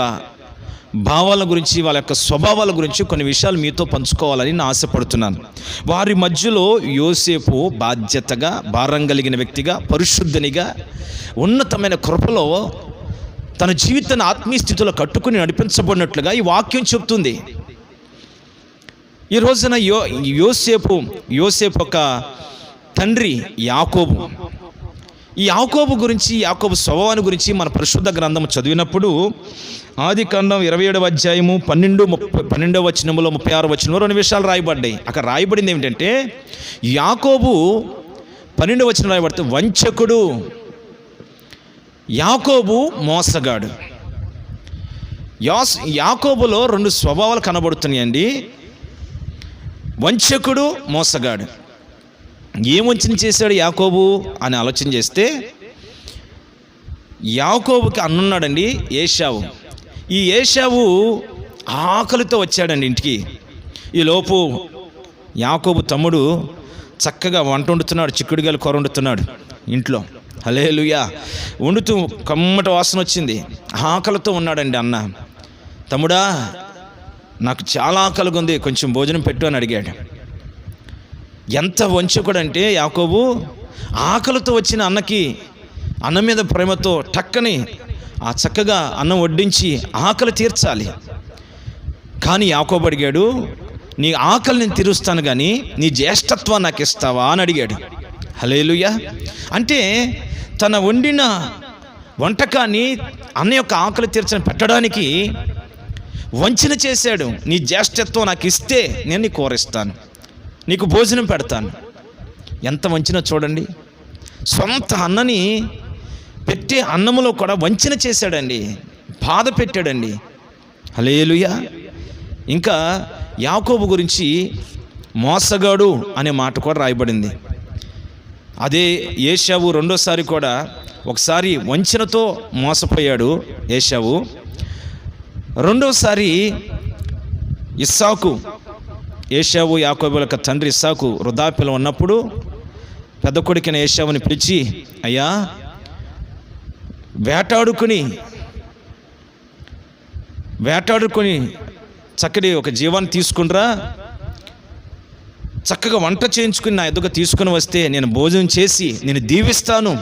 భావాల గురించి, వాళ్ళ యొక్క స్వభావాల గురించి కొన్ని విషయాలు మీతో పంచుకోవాలని నేను ఆశపడుతున్నాను. వారి మధ్యలో యోసేపు బాధ్యతగా, భారం కలిగిన వ్యక్తిగా, పరిశుద్ధనిగా, ఉన్నతమైన కృపలో తన జీవితాన్ని ఆత్మీయ స్థితిలో కట్టుకుని నడిపించబడినట్లుగా ఈ వాక్యం చెప్తుంది. ఈ రోజున యోసేపు యొక్క తండ్రి యాకోబు. ఈ యాకోబు గురించి, యాకోబు స్వభావాన్ని గురించి మన పరిశుద్ధ గ్రంథం చదివినప్పుడు ఆదికాండం 27వ అధ్యాయము 12వ వచనములో 36వ వచనంలో 2 విషయాలు రాయబడ్డాయి. అక్కడ రాయబడింది ఏమిటంటే, యాకోబు 12వ వచనం రాయబడితే వంచకుడు, యాకోబు మోసగాడు. యాకోబులో 2 స్వభావాలు కనబడుతున్నాయండి. వంచకుడు, మోసగాడు. ఏం వంచన చేశాడు యాకోబు అని ఆలోచన చేస్తే, యాకోబుకి అన్నున్నాడండి ఏశావు. ఈ ఏశావు ఆకలితో వచ్చాడండి ఇంటికి. ఈలోపు యాకోబు తమ్ముడు చక్కగా వంట వండుతున్నాడు, చిక్కుడుగాయలు కూర వండుతున్నాడు ఇంట్లో. హల్లెలూయా. వండుతూ కమ్మటి వాసన వచ్చింది. ఆకలితో ఉన్నాడండి అన్న. తమ్ముడా, నాకు చాలా ఆకలిగా ఉంది, కొంచెం భోజనం పెట్టు అని అడిగాడు. ఎంత వంచకుడంటే యాకోబు, ఆకలితో వచ్చిన అన్నకి అన్నం మీద ప్రేమతో టక్కని ఆ చక్కగా అన్నం వడ్డించి ఆకలి తీర్చాలి. కానీ యాకోబు అడిగాడు, నీ ఆకలి నేను తీరుస్తాను కానీ నీ జ్యేష్ఠత్వాన్ని నాకు ఇస్తావా అని అడిగాడు. హల్లెలూయా. అంటే తన వండిన వంటకాన్ని అన్న యొక్క ఆకలి తీర్చని పెట్టడానికి వంచన చేశాడు. నీ జ్యేష్ఠత్వం నాకు ఇస్తే నేను నీకు కూరిస్తాను, నీకు భోజనం పెడతాను. ఎంత వంచన చూడండి. సొంత అన్నని పెట్టే అన్నములో కూడా వంచన చేశాడండి, బాధ పెట్టాడండి. హల్లెలూయా. ఇంకా యాకోబు గురించి మోసగాడు అనే మాట కూడా రాయబడింది. అదే ఏశావు రెండోసారి కూడా ఒకసారి వంచనతో మోసపోయాడు ఏశావు. రెండోసారి ఇస్సాకు, ఏశావు యాకోబుల యొక్క తండ్రి ఇస్సాకు వృద్ధాప్యలో ఉన్నప్పుడు పెద్ద కొడుకైన ఏశావుని పిలిచి, అయ్యా వేటాడుకొని చక్కటి ఒక జీవాన్ని తీసుకునిరా, చక్కగా వంట చేయించుకుని నా ఎదుగు తీసుకుని వస్తే నేను భోజనం చేసి నేను దీవిస్తాను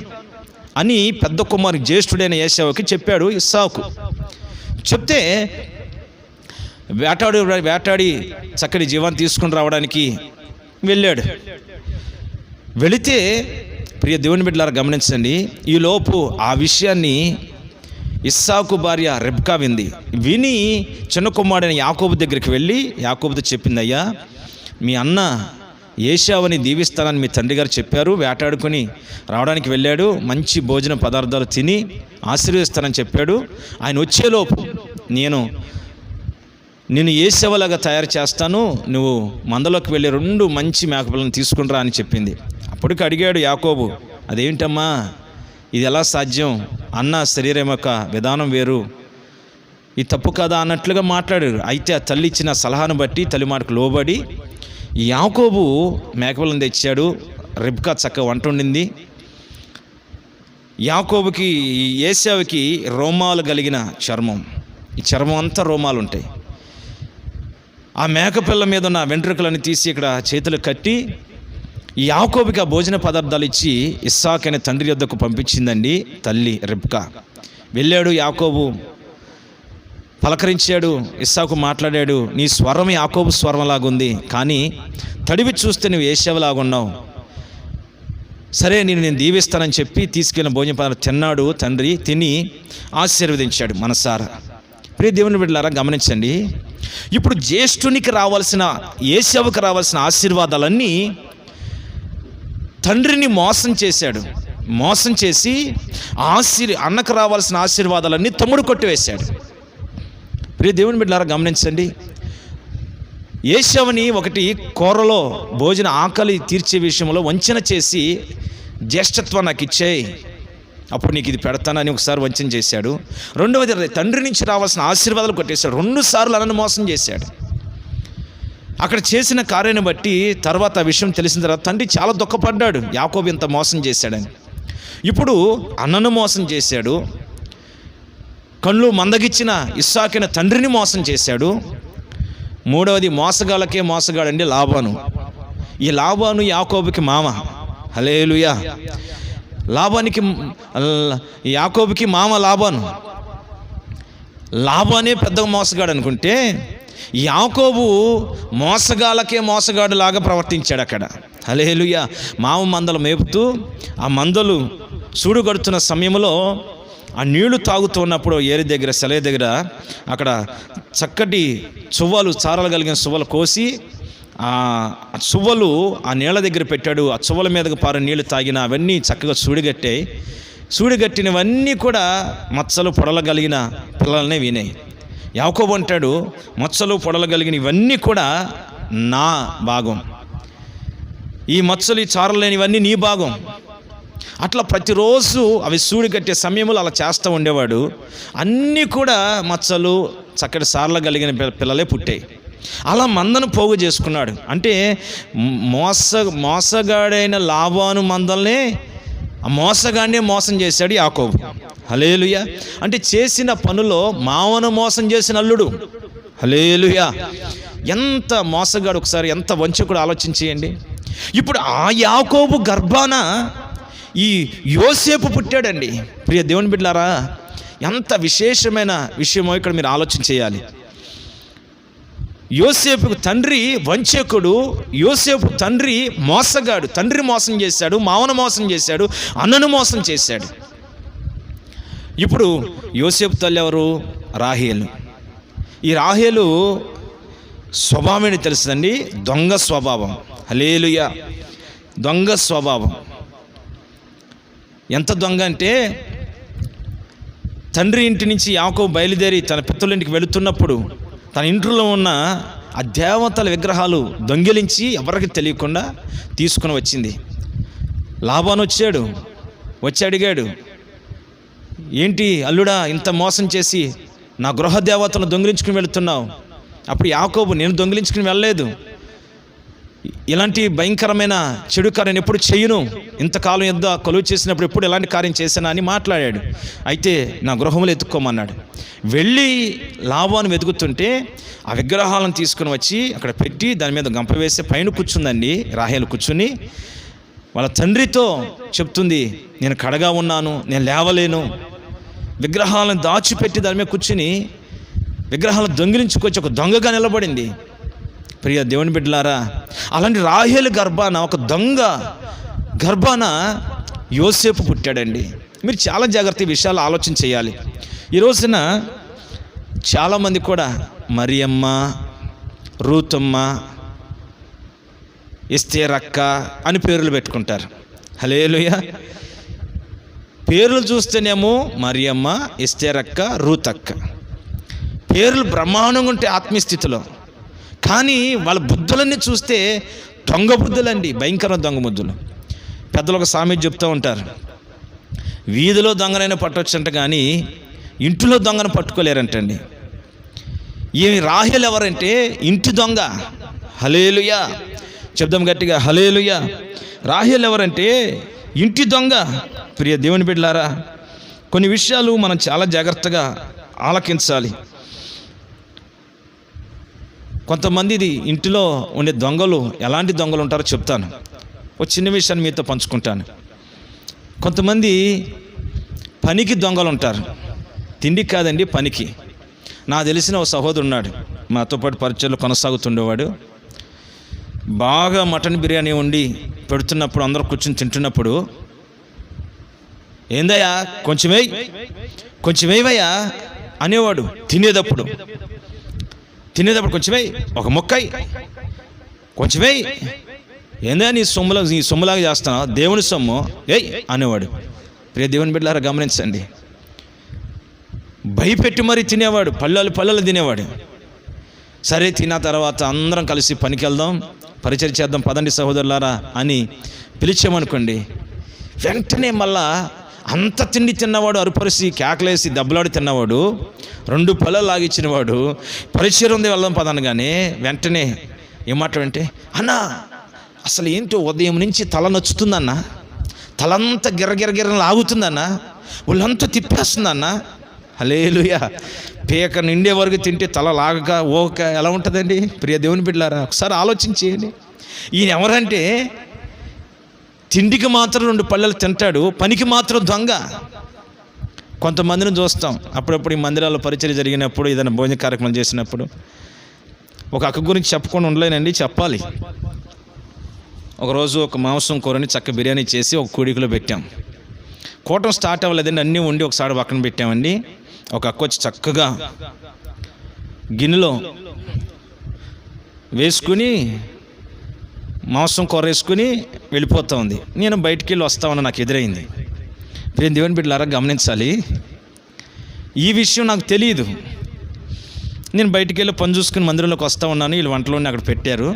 అని పెద్ద కుమారు జ్యేష్ఠుడైన ఏశావుకి చెప్పాడు ఇస్సాకు. చెప్తే వేటాడి చక్కటి జీవాన్ని తీసుకుని రావడానికి వెళ్ళాడు. వెళితే ప్రియ దేవుని బిడ్డలారా గమనించండి, ఈలోపు ఆ విషయాన్ని ఇస్సాకు భార్య రెబ్కా విని చిన్న కుమారుడైన యాకోబు దగ్గరికి వెళ్ళి యాకోబుతో చెప్పింది, అయ్యా మీ అన్న ఏశావుని దీవిస్తానని మీ తండ్రి గారు చెప్పారు, వేటాడుకొని రావడానికి వెళ్ళాడు, మంచి భోజన పదార్థాలు తిని ఆశీర్వదిస్తానని చెప్పాడు. ఆయన వచ్చేలోపు నేను ఏశావులాగా తయారు చేస్తాను, నువ్వు మందలోకి వెళ్ళి 2 మంచి మేకపిల్లను తీసుకునిరా అని చెప్పింది. అప్పటికి అడిగాడు యాకోబు, అదేంటమ్మా ఇది ఎలా సాధ్యం? అన్న శరీరం యొక్క విధానం వేరు, ఈ తప్పు కదా అన్నట్లుగా మాట్లాడారు. అయితే ఆ తల్లి ఇచ్చిన సలహాను బట్టి తల్లి మాటకు లోబడి యాకోబు మేకపిల్లను తెచ్చాడు. రెబ్కా చక్కగా వంట వండింది. యాకోబుకి ఏశావుకి రోమాలు కలిగిన చర్మం, ఈ చర్మం అంతా రోమాలు ఉంటాయి. ఆ మేకపిల్ల మీద ఉన్న వెంట్రుకలను తీసి ఇక్కడ చేతులు కట్టి యాకోబుకి ఆ భోజన పదార్థాలు ఇచ్చి ఇస్సాకు అనే తండ్రి యొద్దకు పంపించిందండి తల్లి రెబ్కా. వెళ్ళాడు యాకోబు, పలకరించాడు, ఇస్సాకు మాట్లాడాడు, నీ స్వరం యాకోబు స్వరంలాగుంది, కానీ తడివి చూస్తే నువ్వు ఏశావులాగున్నావు, సరే నేను దీవిస్తానని చెప్పి తీసుకెళ్ళిన భోజన పదార్థాలు తిన్నాడు తండ్రి. తిని ఆశీర్వదించాడు మనసారా. ప్రియ దేవుని బిడ్డలారా గమనించండి, ఇప్పుడు జ్యేష్ఠునికి రావాల్సిన, ఏశావుకి రావాల్సిన ఆశీర్వాదాలన్నీ తండ్రిని మోసం చేశాడు. మోసం చేసి అన్నకు రావాల్సిన ఆశీర్వాదాలన్నీ తమ్ముడు కొట్టివేశాడు. ప్రియ దేవుని బిడ్డలారా గమనించండి, ఏశావుని ఒకటి కూరలో భోజన ఆకలి తీర్చే విషయంలో వంచన చేసి జ్యేష్ఠత్వం నాకు ఇచ్చేయి, అప్పుడు నీకు ఇది పెడతానని ఒకసారి వంచన చేశాడు. రెండవది తండ్రి నుంచి రావాల్సిన ఆశీర్వాదాలు కొట్టేశాడు. 2 సార్లు అన్నను మోసం చేశాడు. అక్కడ చేసిన కార్యాన్ని బట్టి తర్వాత ఆ విషయం తెలిసిన తర్వాత తండ్రి చాలా దుఃఖపడ్డాడు, యాకోబు ఇంత మోసం చేశాడని. ఇప్పుడు అన్నను మోసం చేశాడు, కళ్ళు మందగిచ్చిన ఇస్సాకైన తండ్రిని మోసం చేశాడు. మూడవది మోసగాళ్ళకే మోసగాడండి లాబాను. ఈ లాబాను యాకోబుకి మామ. హల్లెలూయా. యాకోబుకి మామ లాబానే పెద్ద మోసగాడు అనుకుంటే యాకోబు మోసగాళ్ళకే మోసగాడు లాగా ప్రవర్తించాడు అక్కడ. హల్లెలూయా. మామ మందలు మేపుతూ ఆ మందలు సూడు గడుతున్న సమయంలో ఆ నీళ్లు తాగుతూ ఉన్నప్పుడు ఏరి దగ్గర సెలవు దగ్గర అక్కడ చక్కటి చువ్వలు, చారలు కలిగిన చువ్వలు కోసి ఆ చువ్వలు ఆ నీళ్ళ దగ్గర పెట్టాడు. ఆ చువ్వల మీదకి పారు నీళ్లు తాగిన అవన్నీ చక్కగా సూడిగట్టినవన్నీ కూడా మచ్చలు పొడలు కలిగిన పిల్లలనే వినాయి. యాకోబు అంటాడు, మచ్చలు పొడలు కలిగిన ఇవన్నీ కూడా నా భాగం, ఈ మచ్చలు ఈ చారలు లేని ఇవన్నీ నీ భాగం. అట్లా ప్రతిరోజు అవి సూడి కట్టే సమయంలో అలా చేస్తూ ఉండేవాడు. అన్నీ కూడా మచ్చలు చక్కటి సార్లు కలిగిన పిల్లలే పుట్టాయి. అలా మందను పోగు చేసుకున్నాడు. అంటే మోసగాడైన లాబాను మందల్నే ఆ మోసగాడినే మోసం చేశాడు యాకోబు. హల్లెలూయా. అంటే చేసిన పనులో మావను మోసం చేసిన అల్లుడు. హల్లెలూయా. ఎంత మోసగాడు, ఒకసారి ఎంత వంచకుడు ఆలోచించేయండి. ఇప్పుడు ఆ యాకోబు గర్భాన ఈ యోసేపు పుట్టాడండి. ప్రియ దేవుని బిడ్డలారా, ఎంత విశేషమైన విషయమో ఇక్కడ మీరు ఆలోచన చేయాలి. యోసేపుకు తండ్రి వంచకుడు, యోసేపు తండ్రి మోసగాడు. తండ్రి మోసం చేశాడు, మావను మోసం చేశాడు, అన్నను మోసం చేశాడు. ఇప్పుడు యోసేపు తల్లి ఎవరు? రాహేలు. ఈ రాహేలు స్వభావం ఏంటి తెలుసుదండి? దొంగ స్వభావం. హల్లెలూయా. దొంగ స్వభావం. ఎంత దొంగ అంటే, తండ్రి ఇంటి నుంచి యాకోబు బయలుదేరి తన పితరుల ఇంటికి వెళుతున్నప్పుడు తన ఇంట్లో ఉన్న ఆ దేవతల విగ్రహాలు దొంగిలించి ఎవరికి తెలియకుండా తీసుకుని వచ్చింది. లాబాను వచ్చి అడిగాడు, ఏంటి అల్లుడా ఇంత మోసం చేసి నా గృహ దేవతలను దొంగిలించుకుని వెళుతున్నావు? అప్పుడు యాకోబు, నేను దొంగిలించుకుని వెళ్ళలేదు, ఇలాంటి భయంకరమైన చెడు కార్యం ఎప్పుడు చేయను, ఇంతకాలం యుద్ధ కొలువు చేసినప్పుడు ఎప్పుడు ఎలాంటి కార్యం చేశానా అని మాట్లాడాడు. అయితే నా గృహంలో ఎత్తుక్కోమన్నాడు. వెళ్ళి లాబాను వెతుకుతుంటే ఆ విగ్రహాలను తీసుకుని వచ్చి అక్కడ పెట్టి దాని మీద గంప వేసే పైన కూర్చుందండి రాహేలు. కూర్చుని వాళ్ళ తండ్రితో చెప్తుంది, నేను కడగా ఉన్నాను, నేను లేవలేను. విగ్రహాలను దాచిపెట్టి దాని మీద కూర్చుని విగ్రహాలను దొంగిలించుకొచ్చి ఒక దొంగగా నిలబడింది. ప్రియ దేవుని బిడ్డలారా, అలాంటి రాహేలు గర్భాన, ఒక దొంగ గర్భాన యోసేపు పుట్టాడండి. మీరు చాలా జాగ్రత్త ఈ విషయాలు ఆలోచన చేయాలి. ఈ రోజున చాలామంది కూడా మరియమ్మ, రూతమ్మ, ఎస్తేరక్క అని పేర్లు పెట్టుకుంటారు. హల్లెలూయా. పేర్లు చూస్తేనేమో మరియమ్మ, ఎస్తేరక్క, రూతక్క పేర్లు బ్రహ్మాండంగా ఉంటే ఆత్మీయస్థితిలో, కానీ వాళ్ళ బుద్ధులన్నీ చూస్తే దొంగ బుద్ధులండి, భయంకర దొంగ బుద్ధులు. పెద్దలు ఒక సామెత చెప్తూ ఉంటారు, వీధిలో దొంగనైనా పట్టవచ్చంట కానీ ఇంటిలో దొంగను పట్టుకోలేరంటండి. ఈ రాహేలు ఎవరంటే ఇంటి దొంగ. హల్లెలూయా. చెప్దాం గట్టిగా, హల్లెలూయా. రాహేలు ఎవరంటే ఇంటి దొంగ. ప్రియ దేవుని బిడ్డలారా, కొన్ని విషయాలు మనం చాలా జాగ్రత్తగా ఆలకించాలి. కొంతమందిది ఇంటిలో ఉండే దొంగలు ఎలాంటి దొంగలు ఉంటారో చెప్తాను. ఒక చిన్న విషయాన్ని మీతో పంచుకుంటాను. కొంతమంది పనికి దొంగలు ఉంటారు. తిండికి కాదండి, పనికి. నాకు తెలిసిన ఒక సహోదరుడు ఉన్నాడు, మాతో పాటు పరిచయాలు కొనసాగుతుండేవాడు. బాగా మటన్ బిర్యానీ వండి పెడుతున్నప్పుడు అందరూ కూర్చొని తింటున్నప్పుడు, ఏందయ్యా కొంచెం వేయవయ్యా అనేవాడు. తినేటప్పుడు కొంచెం వేయి, ఒక మొక్కయి కొంచెం వేయి, ఏందా నీ సొమ్ములాగా చేస్తున్నావు, దేవుని సొమ్ము ఏయ్ అనేవాడు. ప్రియ దేవుని బిడ్డలారా గమనించండి, భయపెట్టి మరీ తినేవాడు, పళ్ళలు తినేవాడు. సరే తిన్న తర్వాత అందరం కలిసి పనికి వెళ్దాం, పరిచయం చేద్దాం పదండి సహోదరులారా అని పిలిచామనుకోండి, వెంటనే మళ్ళా అంత తిండి తిన్నవాడు, అరుపరిసి కేకలేసి దెబ్బలాడి తిన్నవాడు, 2 పళ్ళలు లాగిచ్చినవాడు, పరిచయం ఉంది వెళ్దాం పదనగానే వెంటనే ఏమాటంటే, అన్నా అసలు ఏంటో ఉదయం నుంచి తల నొచ్చుతుందన్న, తలంతా గిర్రగిర్రగిర్ర లాగుతుందన్న, వాళ్ళంతా తిప్పేస్తుందన్న. హల్లెలూయా. పేక నిండే వరకు తింటే తల లాగక ఓక ఎలా ఉంటుందండి? ప్రియ దేవుని బిడ్డలారా, ఒకసారి ఆలోచించేయండి. ఈయన ఎవరంటే తిండికి మాత్రం 2 పళ్ళలు తింటాడు, పనికి మాత్రం దొంగ. కొంతమందిని చూస్తాం అప్పుడప్పుడు ఈ మందిరాల్లో పరిచయం జరిగినప్పుడు, ఏదైనా భోజన కార్యక్రమం చేసినప్పుడు. ఒక అక్క గురించి చెప్పకుండా ఉండలేనండి, చెప్పాలి. ఒకరోజు ఒక మాంసం కూరని చక్క బిర్యానీ చేసి ఒక కూడికలో పెట్టాం. కూటం స్టార్ట్ అవ్వలేదండి, అన్నీ వండి ఒకసారి పక్కన పెట్టామండి. ఒక అక్క వచ్చి చక్కగా గిన్నెలో వేసుకుని మాంసం కూర వేసుకుని వెళ్ళిపోతూ ఉంది. నేను బయటికి వెళ్ళి వస్తామని నాకు ఎదురైంది. దేవుని బిడ్డలారా గమనించాలి, ఈ విషయం నాకు తెలియదు. నేను బయటికి వెళ్ళి పని చూసుకుని మందిరంలోకి వస్తూ ఉన్నాను. వీళ్ళు వంటలోని అక్కడ పెట్టారు.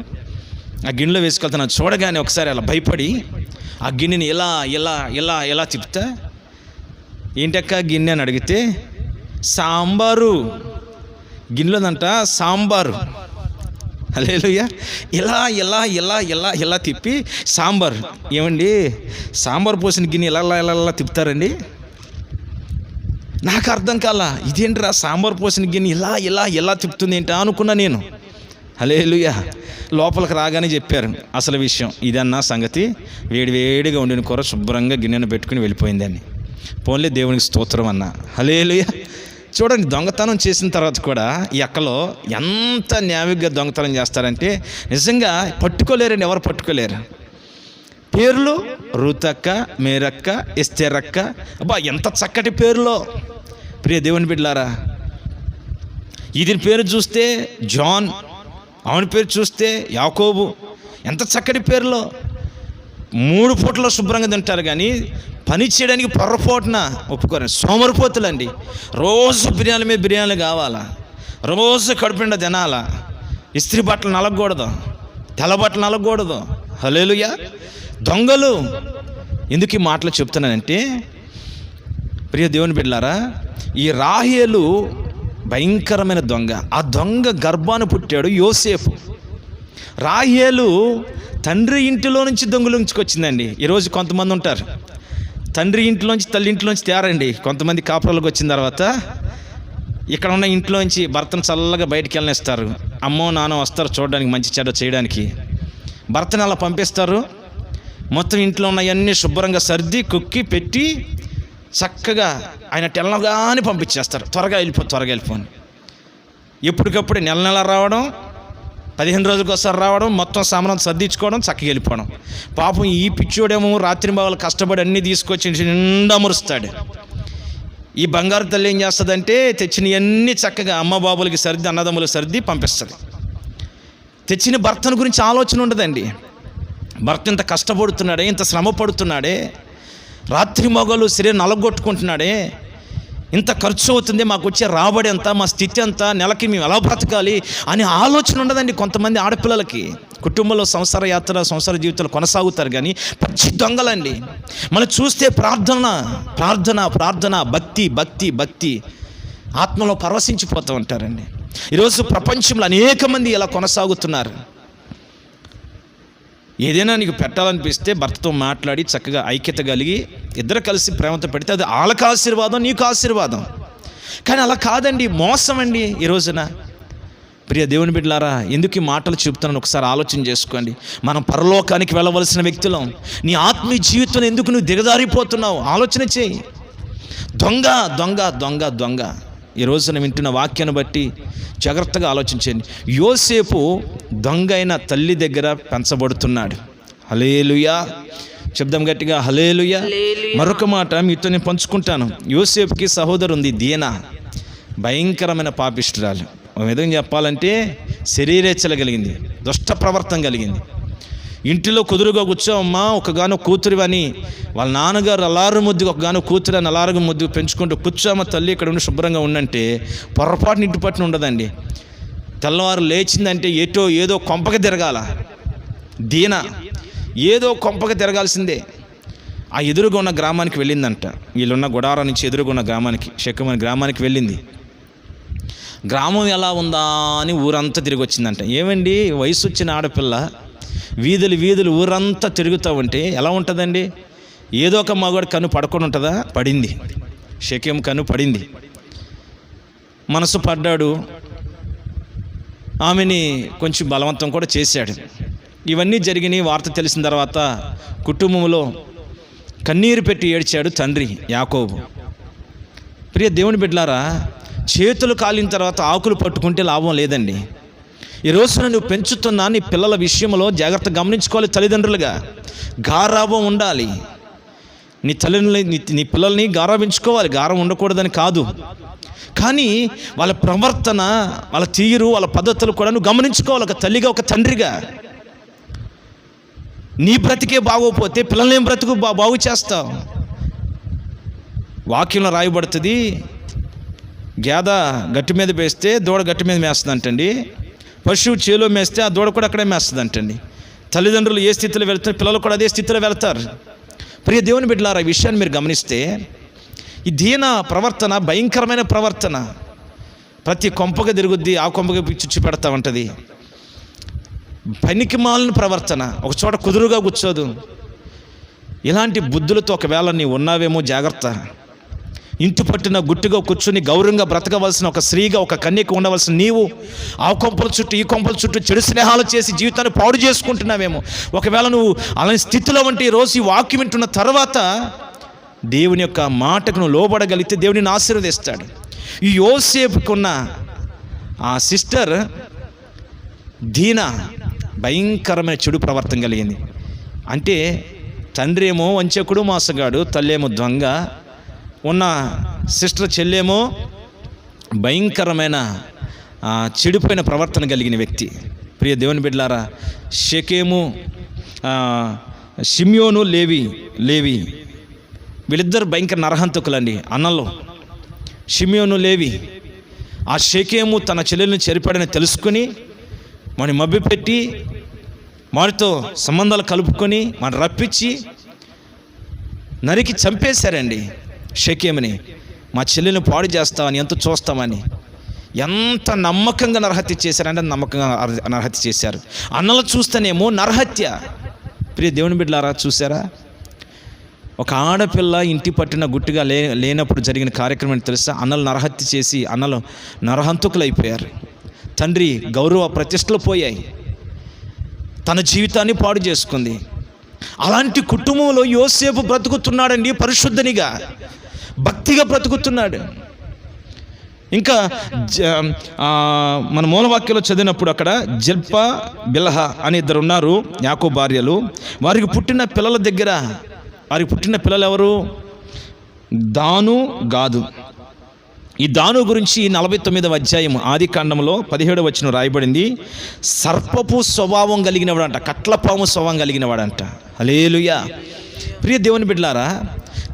ఆ గిన్నెలో వేసుకెళ్తున్నాను. చూడగానే ఒకసారి అలా భయపడి ఆ గిన్నెని ఇలా ఇలా ఇలా ఇలా తిప్పుతా. ఏంటక్క గిన్నె అని అడిగితే సాంబారు గిన్నెలోదంట, సాంబారు. హల్లెలూయా. ఇలా ఇలా ఇలా ఇలా ఇలా తిప్పి సాంబార్. ఏమండి సాంబార్ పోసిన గిన్నె ఇలా ఇలా ఇలా తిప్పుతారండి? నాకు అర్థం కాల. ఇదేంట్రా సాంబార్ పోసిన గిన్నె ఇలా ఇలా ఇలా తిప్పుతుంది ఏంటా అనుకున్నా నేను. హల్లెలూయా. లోపలికి రాగానే చెప్పారు అసలు విషయం. ఇదన్నా సంగతి, వేడివేడిగా వండిన కూర శుభ్రంగా గిన్నెను పెట్టుకుని వెళ్ళిపోయిందని. పోన్లే దేవునికి స్తోత్రం అన్నా. హల్లెలూయా. చూడండి, దొంగతనం చేసిన తర్వాత కూడా ఈ అక్కలో ఎంత న్యాయంగా దొంగతనం చేస్తారంటే నిజంగా పట్టుకోలేరండి, ఎవరు పట్టుకోలేరు. పేర్లు రూతక్క, మేరక్క, ఎస్తేరక్క. అబ్బా ఎంత చక్కటి పేర్లో. ప్రియ దేవుని బిడ్డలారా, ఇది పేరు చూస్తే జాన్, ఆవిడ పేరు చూస్తే యాకోబు. ఎంత చక్కటి పేర్లో. 3 పూటలో శుభ్రంగా తింటారు కానీ పని చేయడానికి పొర్రపోటున ఒప్పుకోరండి. సోమరిపోతులండి. రోజు బిర్యానీ మీద బిర్యానీ కావాలా, రోజు కడుపుండా తినాలా, ఇస్త్రీ బట్టలు నలగకూడదు, తెల్ల బట్టలు నలగకూడదు. హల్లెలూయా. దొంగలు. ఎందుకు ఈ మాటలు చెప్తున్నానంటే ప్రియ దేవుని బిడ్డలారా, ఈ రాహేలు భయంకరమైన దొంగ. ఆ దొంగ గర్భాన్ని పుట్టాడు యోసేపు. రాహేలు తండ్రి ఇంటిలో నుంచి దొంగలించుకొచ్చిందండి. ఈరోజు కొంతమంది ఉంటారు తండ్రి ఇంట్లోంచి తల్లి ఇంట్లోంచి తేరండి. కొంతమంది కాపురాలకు వచ్చిన తర్వాత ఇక్కడ ఉన్న ఇంట్లోంచి భర్తను చల్లగా బయటికి వెళ్ళనిస్తారు. అమ్మో నాన్న వస్తారు చూడడానికి, మంచి చెడ్డ చేయడానికి. భర్తను అలా పంపిస్తారు. మొత్తం ఇంట్లో ఉన్నవన్నీ శుభ్రంగా సర్ది కుక్కి పెట్టి చక్కగా ఆయన తెల్లగానే పంపించేస్తారు. త్వరగా వెళ్ళిపోని. ఎప్పటికప్పుడు నెల నెల రావడం, 15 రోజులకు ఒకసారి రావడం, మొత్తం సామాన్ సర్దించుకోవడం, చక్కగా వెళ్ళిపోవడం. పాపం ఈ పిచ్చోడేమో రాత్రి బాగా కష్టపడి అన్నీ తీసుకొచ్చి నిండా మురుస్తాడు. ఈ బంగారు తల్లి ఏం చేస్తుందంటే తెచ్చినవన్నీ చక్కగా అమ్మ బాబులకి సర్ది, అన్నదమ్ములకు సర్ది పంపిస్తుంది. తెచ్చిన భర్తను గురించి ఆలోచన ఉండదండి. భర్త ఇంత కష్టపడుతున్నాడే, ఇంత శ్రమ పడుతున్నాడే, రాత్రి మొగలు శరీరం నలగొట్టుకుంటున్నాడే, ఇంత ఖర్చు అవుతుంది, మాకు వచ్చే రాబడి ఎంత, మా స్థితి ఎంత, నెలకి మేము ఎలా బ్రతకాలి అని ఆలోచన ఉండదండి కొంతమంది ఆడపిల్లలకి. కుటుంబంలో సంసార యాత్ర, సంసార జీవితాలు కొనసాగుతారు కానీ పచ్చి దొంగలండి. మనం చూస్తే ప్రార్థన ప్రార్థన ప్రార్థన, భక్తి భక్తి భక్తి, ఆత్మలో పరవశించిపోతూ ఉంటారండి. ఈరోజు ప్రపంచంలో అనేక మంది ఇలా కొనసాగుతున్నారు. ఏదైనా నీకు పెట్టాలనిపిస్తే భర్తతో మాట్లాడి చక్కగా ఐక్యత కలిగి ఇద్దరు కలిసి ప్రేమతో పెడితే అది వాళ్ళకి ఆశీర్వాదం, నీకు ఆశీర్వాదం. కానీ అలా కాదండి, మోసం అండి. ఈ రోజున ప్రియ దేవుని బిడ్డలారా, ఎందుకు ఈ మాటలు చెబుతున్నాను ఒకసారి ఆలోచన చేసుకోండి. మనం పరలోకానికి వెళ్ళవలసిన వ్యక్తులం. నీ ఆత్మీయ జీవితం ఎందుకు నువ్వు దిగజారిపోతున్నావు ఆలోచన చేయి. దొంగ దొంగ దొంగ దొంగ. ఈ రోజున వింటున్న వాక్యాన్ని బట్టి జాగ్రత్తగా ఆలోచించండి. యోసేపు దొంగ అయిన తల్లి దగ్గర పెంచబడుతున్నాడు. హల్లెలూయా. చెప్దాం గట్టిగా, హల్లెలూయా. మరొక మాట మీతో నేను పంచుకుంటాను. యోసేపుకి సహోదరు ఉంది దీనా. భయంకరమైన పాపిష్టురాలు. ఒక విధంగా చెప్పాలంటే శరీరేచ్ఛల కలిగింది, దుష్ట ప్రవర్తన కలిగింది. ఇంటిలో కుదురుగా కూర్చోమ్మా, ఒకగాను కూతురు అని వాళ్ళ నాన్నగారు అలారు ముద్దుగా ఒకగాను కూతురు అని అలారు ముద్దు పెంచుకుంటూ కూర్చోమ్మ తల్లి ఇక్కడ ఉండి శుభ్రంగా ఉండంటే పొరపాటున ఇంటి పట్టున ఉండదండి. తెల్లవారు లేచిందంటే ఏదో కొంపకి తిరగాల. దీన ఏదో కొంపకి తిరగాల్సిందే. ఆ ఎదురుగా ఉన్న గ్రామానికి వెళ్ళిందంట. వీళ్ళున్న గుడారం నుంచి ఎదురుగా ఉన్న గ్రామానికి, షెకెము గ్రామానికి వెళ్ళింది. గ్రామం ఎలా ఉందా అని ఊరంతా తిరిగి వచ్చిందంట. ఏమండి, వయసు వచ్చిన ఆడపిల్ల వీధులు ఊరంతా తిరుగుతూ ఉంటే ఎలా ఉంటుందండి? ఏదో ఒక మగవాడి కన్ను పడుకొని ఉంటుందా? పడింది. షెకెము కన్ను పడింది. మనసు పడ్డాడు. ఆమెని కొంచెం బలవంతం కూడా చేశాడు. ఇవన్నీ జరిగినాయి. వార్త తెలిసిన తర్వాత కుటుంబంలో కన్నీరు పెట్టి ఏడ్చాడు తండ్రి యాకోబు. ప్రియ దేవుని బిడ్డలారా, చేతులు కాలిన తర్వాత ఆకులు పట్టుకుంటే లాభం లేదండి. ఈ రోజున నువ్వు పెంచుతున్నా నీ పిల్లల విషయంలో జాగ్రత్త గమనించుకోవాలి. తల్లిదండ్రులుగా గారాబం ఉండాలి. నీ పిల్లల్ని గారాబించుకోవాలి. గారం ఉండకూడదని కాదు, కానీ వాళ్ళ ప్రవర్తన, వాళ్ళ తీరు, వాళ్ళ పద్ధతులు కూడా నువ్వు గమనించుకోవాలి. ఒక తల్లిగా, ఒక తండ్రిగా. నీ బ్రతికే బాగోపోతే పిల్లల్ని ఏం బ్రతుకు బాగు చేస్తావు? వాక్యంలో రాయబడుతుంది, గేద గట్టి మీద వేస్తే దూడ గట్టి మీద మేస్తుందంటండి. పశువు చేలో మేస్తే ఆ దూడ కూడా అక్కడే మేస్తుందంటండి. తల్లిదండ్రులు ఏ స్థితిలో వెళ్తారు, పిల్లలు కూడా అదే స్థితిలో వెళ్తారు. ప్రియ దేవుని బిడ్డలారా, ఈ విషయాన్ని మీరు గమనిస్తే ఈ దీన ప్రవర్తన భయంకరమైన ప్రవర్తన. ప్రతి కొంపగా తిరుగుద్ది, ఆ కొంపగా చుచ్చు పెడతా ఉంటుంది. పనికి మాలిన ప్రవర్తన, ఒక చోట కుదురుగా కూర్చోదు. ఇలాంటి బుద్ధులతో ఒకవేళ నీవు ఉన్నావేమో జాగ్రత్త. ఇంటి పట్టిన గుట్టుగా కూర్చుని గౌరవంగా బ్రతకవలసిన ఒక స్త్రీగా, ఒక కన్యకు ఉండవలసిన నీవు ఆ కొంపల చుట్టూ ఈ కొంపల చుట్టూ చెడు స్నేహాలు చేసి జీవితాన్ని పాడు చేసుకుంటున్నావేమో. ఒకవేళ నువ్వు అలాంటి స్థితిలో ఉంటే ఈరోజు ఈ వాక్యం వింటున్న తర్వాత దేవుని యొక్క మాటకు నువ్వు లోబడగలిగితే దేవుడిని ఆశీర్వదిస్తాడు. ఈ యోసేపుకున్న ఆ సిస్టర్ దీనా భయంకరమైన చెడు ప్రవర్తన కలిగింది. అంటే తండ్రి ఏమో వంచకుడు మోసగాడు, తల్లేమో దొంగ, ఉన్న సిస్టర్ చెల్లేమో భయంకరమైన చెడిపోయిన ప్రవర్తన కలిగిన వ్యక్తి. ప్రియ దేవుని బిడ్డలారా, షెకెము షిమ్యోను లేవి వీళ్ళిద్దరు భయంకర నరహంతకులండి అన్నలో. షిమ్యోను లేవి. ఆ షెకెము తన చెల్లెల్ని చెరిపాడని తెలుసుకుని వాడిని మభ్యపెట్టి వాడితో సంబంధాలు కలుపుకొని వాడిని రప్పించి నరికి చంపేశారండి. షెకెముని మా చెల్లెల్ని పాడు చేస్తామని, ఎంత చూస్తామని, ఎంత నమ్మకంగా నరహత్య చేశారంటే నమ్మకంగా నరహత్య చేశారు. అన్నలు చూస్తేనేమో నరహత్య. ప్రియ దేవుని బిడ్డలారా, చూసారా? ఒక ఆడపిల్ల ఇంటి పట్టిన గుట్టుగా లేనప్పుడు జరిగిన కార్యక్రమం తెలుసా? అన్నలు నరహత్య చేసి అన్నలు నరహంతకులు అయిపోయారు. తండ్రి గౌరవ ప్రతిష్టలు పోయాయి. తన జీవితాన్ని పాడు చేసుకుంది. అలాంటి కుటుంబంలో యోసేపు బ్రతుకుతున్నాడండి. పరిశుద్ధనిగా, భక్తిగా బ్రతుకుతున్నాడు. ఇంకా మన మూలవాక్యంలో చదివినప్పుడు అక్కడ జిల్పా బిల్హా అని ఇద్దరు ఉన్నారు, యాకోబు భార్యలు. వారికి పుట్టిన పిల్లల దగ్గర, వారికి పుట్టిన పిల్లలు ఎవరు? దాను, గాదు. ఈ దాను గురించి 49వ అధ్యాయం ఆదికాండంలో 17వ వచనం రాయబడింది. సర్పపు స్వభావం కలిగినవాడంట, కట్లపాము స్వభావం కలిగినవాడంట. హల్లెలూయా. ప్రియ దేవుని బిడ్డలారా,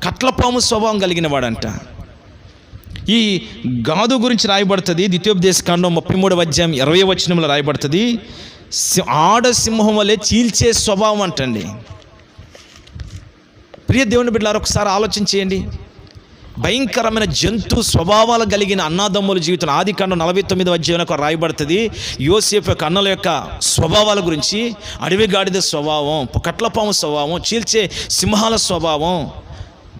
కట్లపాము స్వభావం కలిగినవాడంట. ఈ గాదు గురించి రాయబడుతుంది ద్వితీయోపదేశకాండం 33వ అధ్యాయం 20వ వచనంలో రాయబడుతుంది. ఆడ సింహం వలె చీల్చే స్వభావం అంటండి. ప్రియ దేవుని బిడ్డలారా, ఒకసారి ఆలోచన చేయండి. భయంకరమైన జంతు స్వభావాలు కలిగిన అన్నాదమ్ముల జీవితం ఆదికాండం 49వ అధ్యాయంలో రాయబడుతుంది. యోసేపు యొక్క అన్నల యొక్క స్వభావాల గురించి. అడవి గాడిద స్వభావం, కట్లపాము స్వభావం, చీల్చే సింహాల స్వభావం,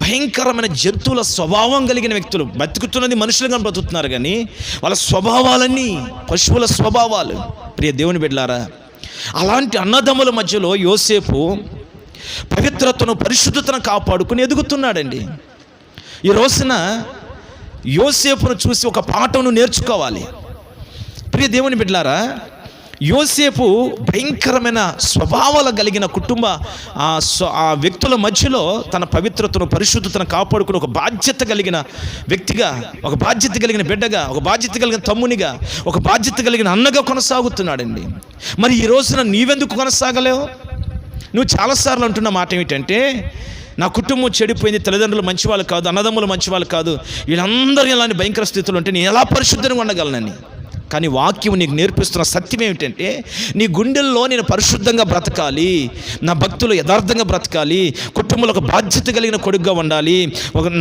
భయంకరమైన జంతువుల స్వభావం కలిగిన వ్యక్తులు. బతుకుతున్నది మనుషులుగా బతుకుతున్నారు కానీ వాళ్ళ స్వభావాలన్నీ పశువుల స్వభావాలు. ప్రియ దేవుని బిడ్డలారా, అలాంటి అన్నదమ్ముల మధ్యలో యోసేపు పవిత్రతను, పరిశుద్ధతను కాపాడుకుని ఎదుగుతున్నాడండి. ఈ రోజున యోసేపును చూసి ఒక పాఠమును నేర్చుకోవాలి. ప్రియ దేవుని బిడ్డలారా, యోసేపు భయంకరమైన స్వభావాలు కలిగిన కుటుంబ ఆ వ్యక్తుల మధ్యలో తన పవిత్రతను, పరిశుద్ధతను కాపాడుకుని ఒక బాధ్యత కలిగిన వ్యక్తిగా, ఒక బాధ్యత కలిగిన బిడ్డగా, ఒక బాధ్యత కలిగిన తమ్మునిగా, ఒక బాధ్యత కలిగిన అన్నగా కొనసాగుతున్నాడండి. మరి ఈ రోజున నీవెందుకు కొనసాగలేవు? నువ్వు చాలాసార్లు అంటున్న మాట ఏమిటంటే, నా కుటుంబం చెడిపోయింది, తల్లిదండ్రులు మంచివాళ్ళు కాదు, అన్నదమ్ములు మంచివాళ్ళు కాదు, వీళ్ళందరూ ఇలాంటి భయంకర స్థితిలో ఉంటే నేను ఎలా పరిశుద్ధంగా ఉండగలనని. కానీ వాక్యం నీకు నేర్పిస్తున్న సత్యం ఏమిటంటే, నీ గుండెల్లో నేను పరిశుద్ధంగా బ్రతకాలి, నా భక్తులు యథార్థంగా బ్రతకాలి, కుటుంబంలో ఒక బాధ్యత కలిగిన కొడుకుగా ఉండాలి,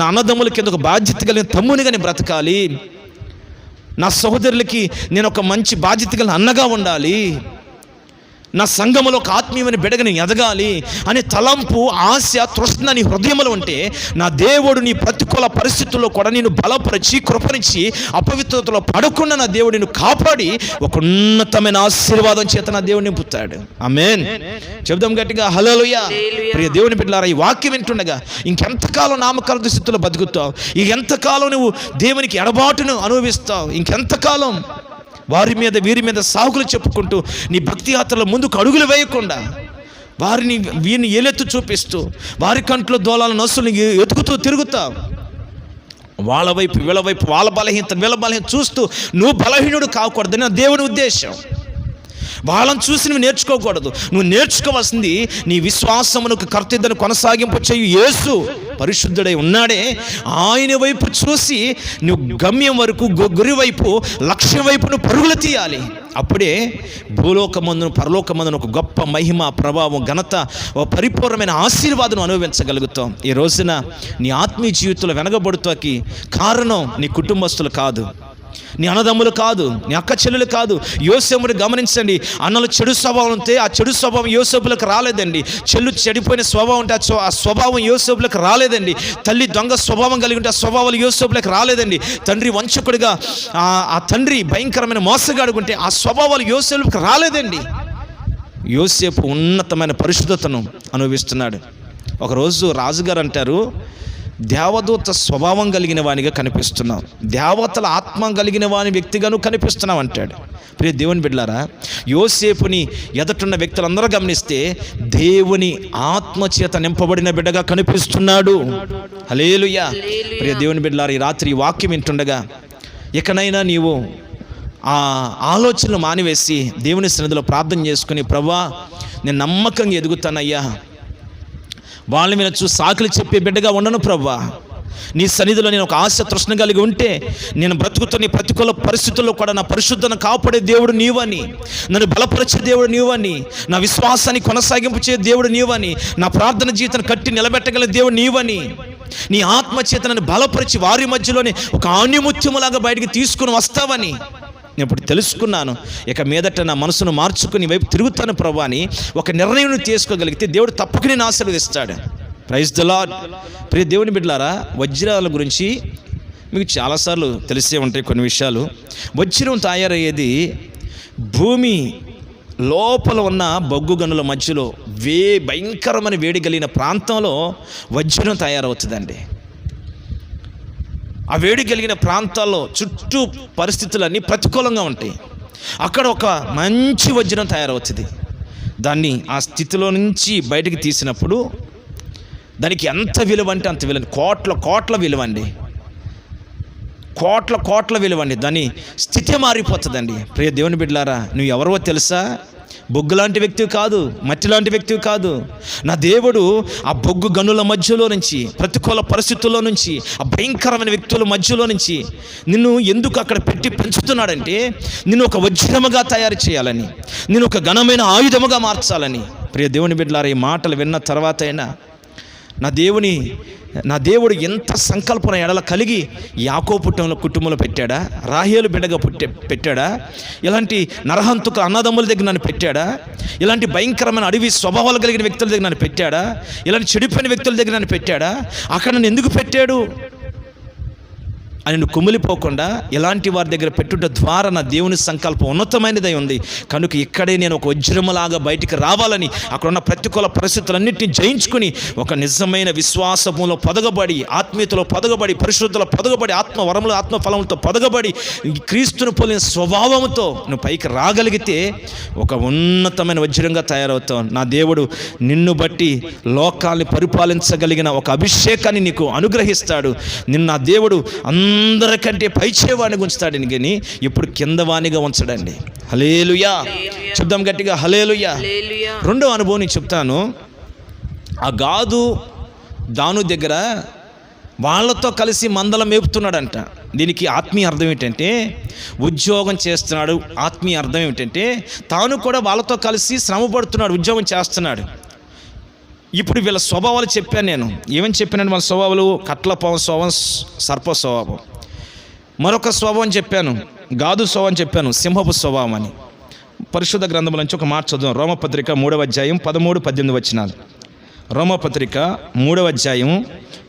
నా అన్నదమ్ముల కింద ఒక బాధ్యత కలిగిన తమ్మునిగా నేను బ్రతకాలి, నా సహోదరులకి నేను ఒక మంచి బాధ్యత కలిగిన అన్నగా ఉండాలి, నా సంఘములో ఒక ఆత్మీయమైన బిడ్డగా నేను ఎదగాలి అనే తలంపు, ఆశ, తృష్ణ నీ హృదయంలో ఉంటే నా దేవుడు నీ ప్రతికూల పరిస్థితుల్లో కూడా నేను బలపరిచి, కృపనిచ్చి, అపవిత్రతలో పడకుండా నా దేవుడు నిన్ను కాపాడి ఒక ఉన్నతమైన ఆశీర్వాదం చేత నా దేవుడు నింపుతాడు. ఆమేన్. చెబుదాం గట్టిగా హల్లెలూయా. ప్రియ దేవుని బిడ్డలారా, ఈ వాక్యం వింటుండగా ఇంకెంతకాలం నామకార్థ స్థితిలో బతుకుతావు? ఇంకెంతకాలం నువ్వు దేవునికి ఎడబాటును అనుభవిస్తావు? ఇంకెంతకాలం వారి మీద వీరి మీద సాకులు చెప్పుకుంటూ నీ భక్తి యాత్రలో ముందుకు అడుగులు వేయకుండా వీరిని ఏలెత్తు చూపిస్తూ వారి కంట్లో దోలాల నొస్సులు ఎతుకుతూ తిరుగుతావు. వాళ్ళ వైపు వీళ్ళ వైపు, వాళ్ళ బలహీనత వీళ్ళ బలహీనత చూస్తూ నువ్వు బలహీనుడు కాకూడదని నా దేవుని ఉద్దేశం. వాళ్ళని చూసి నువ్వు నేర్చుకోకూడదు. నువ్వు నేర్చుకోవాల్సింది నీ విశ్వాసమునకు కర్తృత్వను కొనసాగింపు చేయు యేసు. పరిశుద్ధుడై ఉన్నాడే, ఆయన వైపు చూసి నువ్వు గమ్యం వరకు, గురి వైపు, లక్ష్యం వైపు నువ్వు పరుగులు తీయాలి. అప్పుడే భూలోకమందును పరలోకమందును ఒక గొప్ప మహిమ, ప్రభావం, ఘనత, ఒక పరిపూర్ణమైన ఆశీర్వాదం అనుభవించగలుగుతాం. ఈ రోజున నీ ఆత్మీయ జీవితంలో వెనకబడుతాకి కారణం నీ కుటుంబస్తులు కాదు, నీ అన్నదమ్ములు కాదు, నీ అక్క చెల్లెలు కాదు. యోసేపుని గమనించండి. అన్నలు చెడు స్వభావం ఉంటే ఆ చెడు స్వభావం యోసేపులకు రాలేదండి. చెడిపోయిన స్వభావం ఉంటే ఆ స్వభావం యోసేపులకు రాలేదండి. తల్లి దొంగ స్వభావం కలిగి ఉంటే ఆ స్వభావాలు యోసేపులకు రాలేదండి. తండ్రి వంచకుడిగా, ఆ తండ్రి భయంకరమైన మోసగాడుకుంటే ఆ స్వభావాలు యోసేపులకు రాలేదండి. యోసేపు ఉన్నతమైన పరిశుద్ధతను అనుభవిస్తున్నాడు. ఒకరోజు రాజుగారు అంటారు, దేవదూత స్వభావం కలిగిన వానిగా కనిపిస్తున్నావు, దేవతల ఆత్మ కలిగిన వాని వ్యక్తిగాను కనిపిస్తున్నావు అంటాడు. ప్రియ దేవుని బిడ్డలారా, యోసేపుని ఎదుటున్న వ్యక్తులందరూ గమనిస్తే దేవుని ఆత్మచేత నింపబడిన బిడ్డగా కనిపిస్తున్నాడు. హల్లెలూయా. ప్రియ దేవుని బిడ్డలారా, ఈ రాత్రి ఈ వాక్యం వింటుండగా ఇకనైనా నీవు ఆ ఆలోచనలు మానివేసి దేవుని సన్నిధిలో ప్రార్థన చేసుకుని, ప్రభువా నేను నమ్మకంగా ఎదుగుతానయ్యా, వాళ్ళ మీద చూసి సాకులు చెప్పే బిడ్డగా ఉండను ప్రభువా, నీ సన్నిధిలో నేను ఒక ఆశ తృష్ణ కలిగి ఉంటే నేను బ్రతుకుతున్న ప్రతికూల పరిస్థితుల్లో కూడా నా పరిశుద్ధను కాపాడే దేవుడు నీవని, నన్ను బలపరిచే దేవుడు నీవని, నా విశ్వాసాన్ని కొనసాగింపు చే దేవుడు నీవని, నా ప్రార్థన జీవితాన్ని కట్టి నిలబెట్టగల దేవుడు నీవని, నీ ఆత్మచేత నన్ను బలపరిచి వారి మధ్యలోనే ఒక ఆణిముత్యములాగా బయటికి తీసుకుని వస్తావని నేను ఇప్పుడు తెలుసుకున్నాను. ఇక మీదట నా మనసును మార్చుకుని వైపు తిరుగుతాను ప్రభు అని ఒక నిర్ణయం తీసుకోగలిగితే దేవుడు తప్పక నేను ఆశీర్వదిస్తాడు. Praise the lord. ప్రియ దేవుని బిడ్డలారా, వజ్రాల గురించి మీకు చాలాసార్లు తెలిసే ఉంటాయి కొన్ని విషయాలు. వజ్రం తయారయ్యేది భూమి లోపల ఉన్న బొగ్గు గనుల మధ్యలో భయంకరమైన వేడి కలిగిన ప్రాంతంలో వజ్రం తయారవుతుందండి. ఆ వేడి కలిగిన ప్రాంతాల్లో చుట్టూ పరిస్థితులన్నీ ప్రతికూలంగా ఉంటాయి. అక్కడ ఒక మంచి వజ్రం తయారవుతుంది. దాన్ని ఆ స్థితిలో నుంచి బయటికి తీసినప్పుడు దానికి ఎంత విలువ అంటే అంత విలువ, కోట్ల విలువ అండి, కోట్ల విలువ అండి. దాని స్థితి మారిపోతుందండి. ప్రియ దేవుని బిడ్డలారా, నువ్వు ఎవరో తెలుసా? బొగ్గు లాంటి వ్యక్తివి కాదు, మట్టి లాంటి వ్యక్తివి కాదు. నా దేవుడు ఆ బొగ్గు గనుల మధ్యలో నుంచి, ప్రతికూల పరిస్థితుల్లో నుంచి, ఆ భయంకరమైన వ్యక్తుల మధ్యలో నుంచి నిన్ను ఎందుకు అక్కడ పెట్టి పెంచుతున్నాడంటే నిన్ను ఒక వజ్రముగా తయారు చేయాలని, నిన్ను ఒక ఘనమైన ఆయుధముగా మార్చాలని. ప్రియ దేవుని బిడ్డలారా, ఈ మాటలు విన్న తర్వాత అయినా నా దేవుడు ఎంత సంకల్పన ఎడల కలిగి యాకోబు కుటుంబంలో పెట్టాడా, రాహేలు బిడ్డగా పెట్టాడా, ఇలాంటి నరహంతుక అన్నదమ్ముల దగ్గర నన్ను పెట్టాడా, ఇలాంటి భయంకరమైన అడవి స్వభావాలు కలిగిన వ్యక్తుల దగ్గర నన్ను పెట్టాడా, ఇలాంటి చెడిపోయిన వ్యక్తుల దగ్గర నన్ను పెట్టాడా, అక్కడ నన్ను ఎందుకు పెట్టాడు అని నువ్వు కుమిలిపోకుండా ఇలాంటి వారి దగ్గర పెట్టుట ద్వారా నా దేవుని సంకల్పం ఉన్నతమైనదై ఉంది కనుక ఇక్కడే నేను ఒక వజ్రములాగా బయటికి రావాలని, అక్కడ ఉన్న ప్రతికూల పరిస్థితులన్నింటినీ జయించుకుని ఒక నిజమైన విశ్వాసములో పొదగబడి, ఆత్మీయతలో పొదగబడి, పరిశుద్ధులో పొదగబడి, ఆత్మవరములు ఆత్మఫలములతో పొదగబడి, క్రీస్తును పోలిన స్వభావంతో నువ్వు పైకి రాగలిగితే ఒక ఉన్నతమైన వజ్రంగా తయారవుతావు. నా దేవుడు నిన్ను బట్టి లోకాల్ని పరిపాలించగలిగిన ఒక అభిషేకాన్ని నీకు అనుగ్రహిస్తాడు. నిన్ను నా దేవుడు అందరికంటే పైచేవాడిని ఉంచుతాడని, కానీ ఇప్పుడు కిందవాణిగా ఉంచడండి. హల్లెలూయా. చెప్దాం గట్టిగా, హల్లెలూయా. రెండో అనుభవం నేను చెప్తాను. ఆ గాదు దాను దగ్గర వాళ్ళతో కలిసి మందలం మేపుతున్నాడంట. దీనికి ఆత్మీయ అర్థం ఏంటంటే ఉద్యోగం చేస్తున్నాడు. ఆత్మీయ అర్థం ఏమిటంటే తాను కూడా వాళ్ళతో కలిసి శ్రమ పడుతున్నాడు, ఉద్యోగం చేస్తున్నాడు. ఇప్పుడు వీళ్ళ స్వభావాలు చెప్పాను నేను. ఏమని చెప్పానండి వాళ్ళ స్వభావాలు? కట్లపాము స్వభావం, సర్ప స్వభావం. మరొక స్వభావం చెప్పాను, గాదు స్వభావం చెప్పాను, సింహపు స్వభావం అని. పరిశుద్ధ గ్రంథముల నుంచి ఒక మాట చదువు. రోమపత్రిక 3వ అధ్యాయం 13-18 వచనాలు. రోమపత్రిక 3వ అధ్యాయం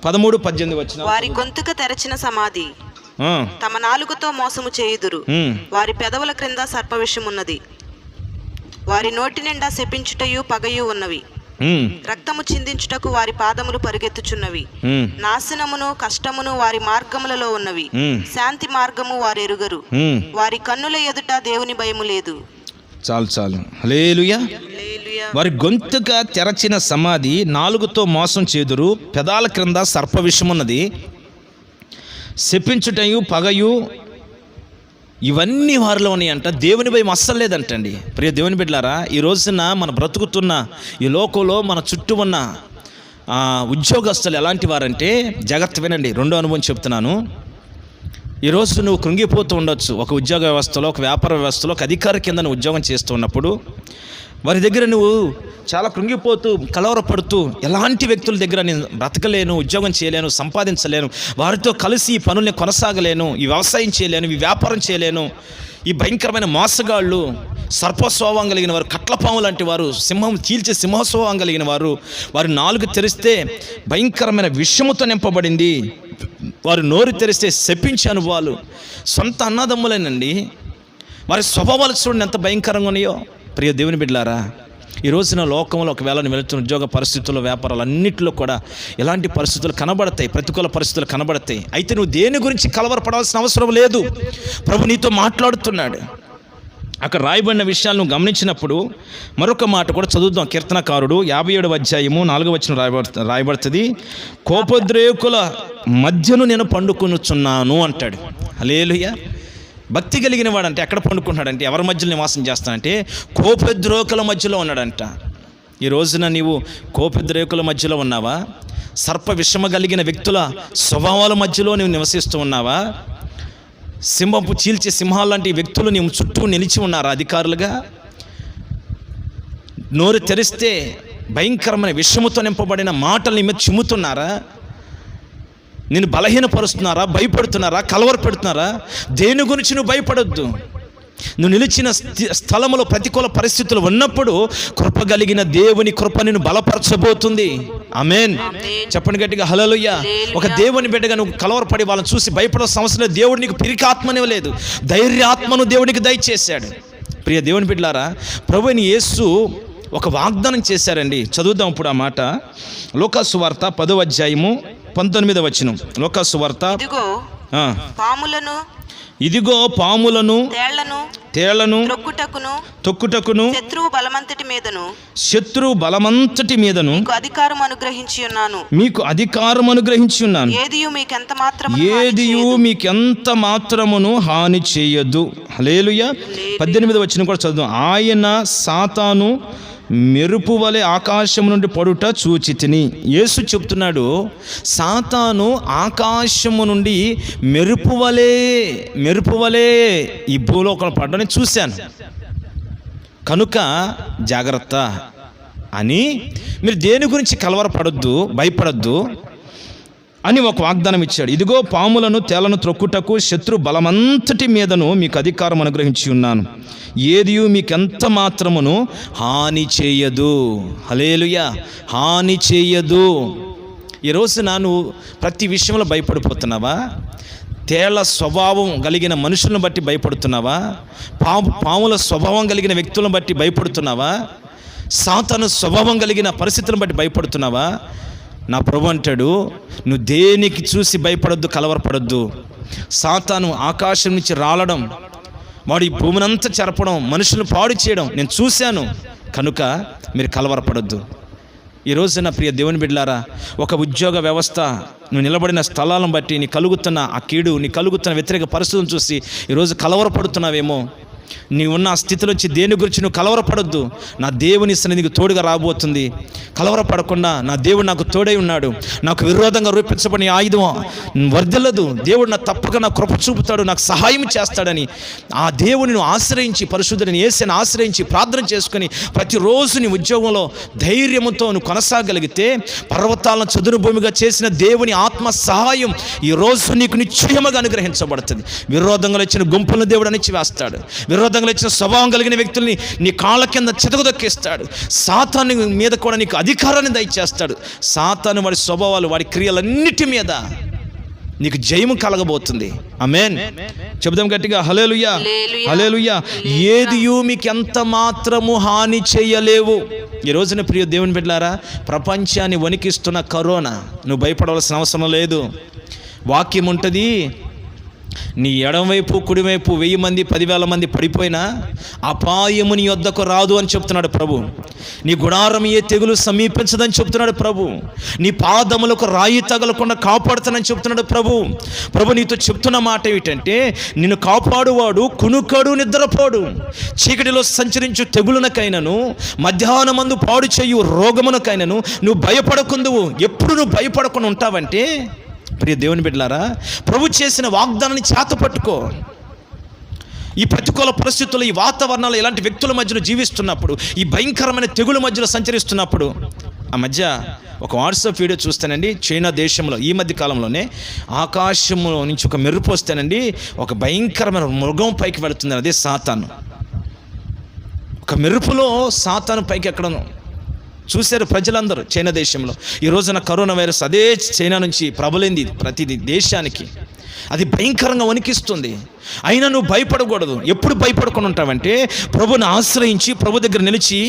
13-18 వచనాలు. వారి గొంతుక తెరచిన సమాధి, తమ నాలుగుతో మోసము చేయుదురు, వారి పెదవుల క్రింద సర్పవిషమున్నది, వారి నోటి నిండా శపించుటయు పగయు ఉన్నవి, రక్తము చిందించుటకు వారి పాదములు పరిగెత్తుచున్నవి, నాశనమును కష్టమును వారి మార్గములలో ఉన్నవి, శాంతి మార్గము వారు ఎరుగరు, వారి కన్నుల ఎదుట దేవుని భయము లేదు. చాలు. హల్లెలూయా. వారి గొంతుక తెరచిన సమాధి, నాలుగుతో మోసం చేదురు, పెదాల క్రింద సర్ప విషమున్నది, శపించుటయు పగయు ఇవన్నీ వారిలో ఉన్నాయంట. దేవుని భయం అస్సలు లేదంటండి. ప్రియ దేవుని బిడ్డలారా, ఈ రోజున మన బ్రతుకుతున్న ఈ లోకంలో మన చుట్టూ ఉన్న ఉద్యోగస్తులు ఎలాంటి వారంటే, జాగ్రత్త వినండి, రెండో అనుభవం చెప్తున్నాను. ఈరోజు నువ్వు కృంగిపోతూ ఉండొచ్చు. ఒక ఉద్యోగ వ్యవస్థలో, ఒక వ్యాపార వ్యవస్థలో, ఒక అధికారి కింద నువ్వు ఉద్యోగం చేస్తూ ఉన్నప్పుడు వారి దగ్గర నువ్వు చాలా కృంగిపోతూ, కలవరపడుతూ, ఎలాంటి వ్యక్తుల దగ్గర నేను బ్రతకలేను, ఉద్యోగం చేయలేను, సంపాదించలేను, వారితో కలిసి ఈ పనుల్ని కొనసాగలేను, ఈ వ్యవసాయం చేయలేను, ఈ వ్యాపారం చేయలేను, ఈ భయంకరమైన మోసగాళ్ళు, సర్పస్వభావం కలిగిన వారు, కట్లపాము లాంటి వారు, సింహం చీల్చే సింహస్వభావం కలిగిన వారు, వారి నాలుగు తెరిస్తే భయంకరమైన విషముతో నింపబడింది, వారు నోరు తెరిస్తే శపించే అనుభవాలు, సొంత అన్నదమ్ములేనండి, వారి స్వభావాలు చూడండి ఎంత భయంకరంగా ఉన్నాయో. ప్రియ దేవుని బిడ్డలారా, ఈ రోజున లోకంలో ఒకవేళ నువ్వు వెళుతున్న ఉద్యోగ పరిస్థితుల్లో, వ్యాపారాలు అన్నింటిలో కూడా ఎలాంటి పరిస్థితులు కనబడతాయి, ప్రతికూల పరిస్థితులు కనబడతాయి. అయితే నువ్వు దేని గురించి కలవరపడాల్సిన అవసరం లేదు. ప్రభు నీతో మాట్లాడుతున్నాడు. అక్కడ రాయబడిన విషయాలు నువ్వు గమనించినప్పుడు మరొక మాట కూడా చదువుదాం. కీర్తనకారుడు 57వ అధ్యాయము 4వ వచనం రాయబడుతుంది. కోపోద్రేకుల మధ్యను నేను పండుకొనుచున్నాను అంటాడు. హల్లెలూయా. భక్తి కలిగిన వాడంటే ఎక్కడ పండుకుంటున్నాడంటే, ఎవరి మధ్యలో నివాసం చేస్తానంటే కోపోద్రేకుల మధ్యలో ఉన్నాడంట. ఈ రోజున నీవు కోపోద్రేకుల మధ్యలో ఉన్నావా? సర్ప విషమ కలిగిన వ్యక్తుల స్వభావాల మధ్యలో నువ్వు నివసిస్తూ ఉన్నావా? సింహపు చీల్చే సింహాలు లాంటి వ్యక్తులు నీ చుట్టూ నిలిచి ఉన్నారా? అధికారులుగా నోరు తెరిస్తే భయంకరమైన విషముతో నింపబడిన మాటలు నీ మీద చిమ్ముతున్నారా? నేను బలహీనపరుస్తున్నారా? భయపడుతున్నారా? కలవర పెడుతున్నారా? దేని గురించి నువ్వు భయపడొద్దు. నువ్వు నిలిచిన స్థలములో ప్రతికూల పరిస్థితులు ఉన్నప్పుడు కృప కలిగిన దేవుని కృప నిన్ను బలపరచబోతుంది. ఆమేన్. చెప్పండి గట్టిగా హల్లెలూయా. ఒక దేవుని బిడ్డగా నువ్వు కలవరపడి వాళ్ళని చూసి భయపడాల్సిన అవసరం లేదు. దేవుడు నీకు పిరికాత్మనివ్వలేదు, ధైర్యాత్మను దేవునికి దయచేశాడు. ప్రియ దేవుని బిడ్డలారా, ప్రభువైన యేసు ఒక వాగ్దానం చేశారండి. చదువుదాం ఇప్పుడు ఆ మాట. లూకాసు సువార్త 10వ అధ్యాయము 19వ వచనం. లూకాసు సువార్త. ఇదిగో పాములను తేళ్లను తొక్కుటకును శత్రువు బలమంతటి మీదను మీకు అధికారం అనుగ్రహించి ఉన్నాను. ఏదియు మీకెంత మాత్రమును హాని చేయదు. హల్లెలూయా. 18వ వచనం కూడా చదువు. ఆయన సాతాను మెరుపు వలె ఆకాశం నుండి పడుట చూచితిని. యేసు చెప్తున్నాడు, సాతాను ఆకాశము నుండి మెరుపు వలె ఈ భూలోకంలో పడడం చూశాను, కనుక జాగ్రత్త అని మీరు దేని గురించి కలవరపడొద్దు, భయపడొద్దు అని ఒక వాగ్దానం ఇచ్చాడు. ఇదిగో పాములను తేళ్లను త్రొక్కుటకు శత్రు బలమంతటి మీదను మీకు అధికారం అనుగ్రహించి ఉన్నాను. ఏదియు మీకెంత మాత్రమును హాని చేయదు. హల్లెలూయా. హాని చేయదు. ఈరోజు నువ్వు ప్రతి విషయంలో భయపడిపోతున్నావా? తేళ్ల స్వభావం కలిగిన మనుషులను బట్టి భయపడుతున్నావా? పాముల స్వభావం కలిగిన వ్యక్తులను బట్టి భయపడుతున్నావా? సాతాను స్వభావం కలిగిన పరిస్థితులను బట్టి భయపడుతున్నావా? నా ప్రభు అంటాడు, నువ్వు దేనికి చూసి భయపడొద్దు, కలవరపడొద్దు. సాతాను ఆకాశం నుంచి రాలడం, వాడు ఈ భూమినంతా చెరపడం, మనుషులను పాడు చేయడం నేను చూశాను, కనుక మీరు కలవరపడొద్దు. ఈరోజు నా ప్రియ దేవుని బిడ్డలారా, ఒక ఉద్యోగ వ్యవస్థ, నువ్వు నిలబడిన స్థలాలను బట్టి నీ కలుగుతున్న ఆ కీడు, నీ కలుగుతున్న వ్యతిరేక పరిస్థితులను చూసి ఈరోజు కలవరపడుతున్నావేమో. నీవున్న ఆ స్థితిలో వచ్చి దేని గురించి నువ్వు కలవరపడొద్దు. నా దేవుని సన్నిధికి తోడుగా రాబోతుంది. కలవరపడకుండా నా దేవుడు నాకు తోడై ఉన్నాడు, నాకు విరోధంగా రూపించబడిన ఆయుధం వర్ధిల్లదు, దేవుడు నా తప్పక నా కృప చూపుతాడు, నాకు సహాయం చేస్తాడని ఆ దేవుని నువ్వు ఆశ్రయించి, పరిశుద్ధుని యేసుని ఆశ్రయించి ప్రార్థన చేసుకుని ప్రతిరోజు నీ ఉద్యోగంలో ధైర్యంతో నువ్వు కొనసాగలిగితే పర్వతాలను చదును భూమిగా చేసిన దేవుని ఆత్మ సహాయం ఈరోజు నీకు నిశ్చయముగా అనుగ్రహించబడుతుంది. విరోధంగా వచ్చిన గుంపులను దేవుడు అణిచివేస్తాడు. విరోధంగా వచ్చిన స్వభావం కలిగిన వ్యక్తుల్ని నీ కాళ్ళ కింద చితకదొక్కిస్తాడు. సాతాను మీద కూడా నీకు అధికారాన్ని దయచేస్తాడు. సాతాను వాడి స్వభావాలు, వాడి క్రియలన్నిటి మీద నీకు జయము కలగబోతుంది. ఆమేన్. చెబుదాం గట్టిగా హల్లెలూయా, హల్లెలూయా. ఏదియు మీకు ఎంత మాత్రము హాని చేయలేవు. ఈ రోజున ప్రియ దేవుని బిడ్డలారా, ప్రపంచాన్ని వణికిస్తున్న కరోనా, నువ్వు భయపడవలసిన అవసరం లేదు. వాక్యం ఉంటుంది, నీ ఎడమవైపు కుడివైపు 1000 మంది 10,000 మంది పడిపోయినా అపాయము నీ యొద్దకు రాదు అని చెప్తున్నాడు ప్రభు. నీ గుడారం ఏ తెగులు సమీపించదని చెప్తున్నాడు ప్రభు. నీ పాదములకు రాయి తగలకుండా కాపాడుతానని చెప్తున్నాడు ప్రభు. ప్రభు నీతో చెప్తున్న మాట ఏమిటంటే, నిన్ను కాపాడువాడు కునుకడు నిద్రపోడు. చీకటిలో సంచరించు తెగులునకైనను మధ్యాహ్నమందు పాడు చేయు రోగమునకైనను నువ్వు భయపడకుందువు. ఎప్పుడు నువ్వు భయపడకుండా ఉంటావంటే, ప్రియ దేవుని బిడ్డలారా, ప్రభు చేసిన వాగ్దానాన్ని చేతపట్టుకో. ఈ ప్రతికూల పరిస్థితుల్లో, ఈ వాతావరణాలు, ఇలాంటి వ్యక్తుల మధ్యలో జీవిస్తున్నప్పుడు, ఈ భయంకరమైన తెగుల మధ్యలో సంచరిస్తున్నప్పుడు, ఆ మధ్య ఒక వాట్సాప్ వీడియో చూస్తానండి. చైనా దేశంలో ఈ మధ్య కాలంలోనే ఆకాశంలో నుంచి ఒక మెరుపు వస్తేనండి, ఒక భయంకరమైన మృగం పైకి వెళుతుంది. అదే సాతాను. ఒక మెరుపులో సాతాను పైకి ఎక్కడను చూశారు ప్రజలందరూ చైనా దేశంలో. ఈ రోజున కరోనా వైరస్ అదే చైనా నుంచి ప్రబలింది ప్రతి దేశానికి. అది భయంకరంగా వణికిస్తుంది. అయినా నువ్వు భయపడకూడదు. ఎప్పుడు భయపడకుండా ఉంటావంటే, ప్రభుని ఆశ్రయించి ప్రభు దగ్గర నిలిచి,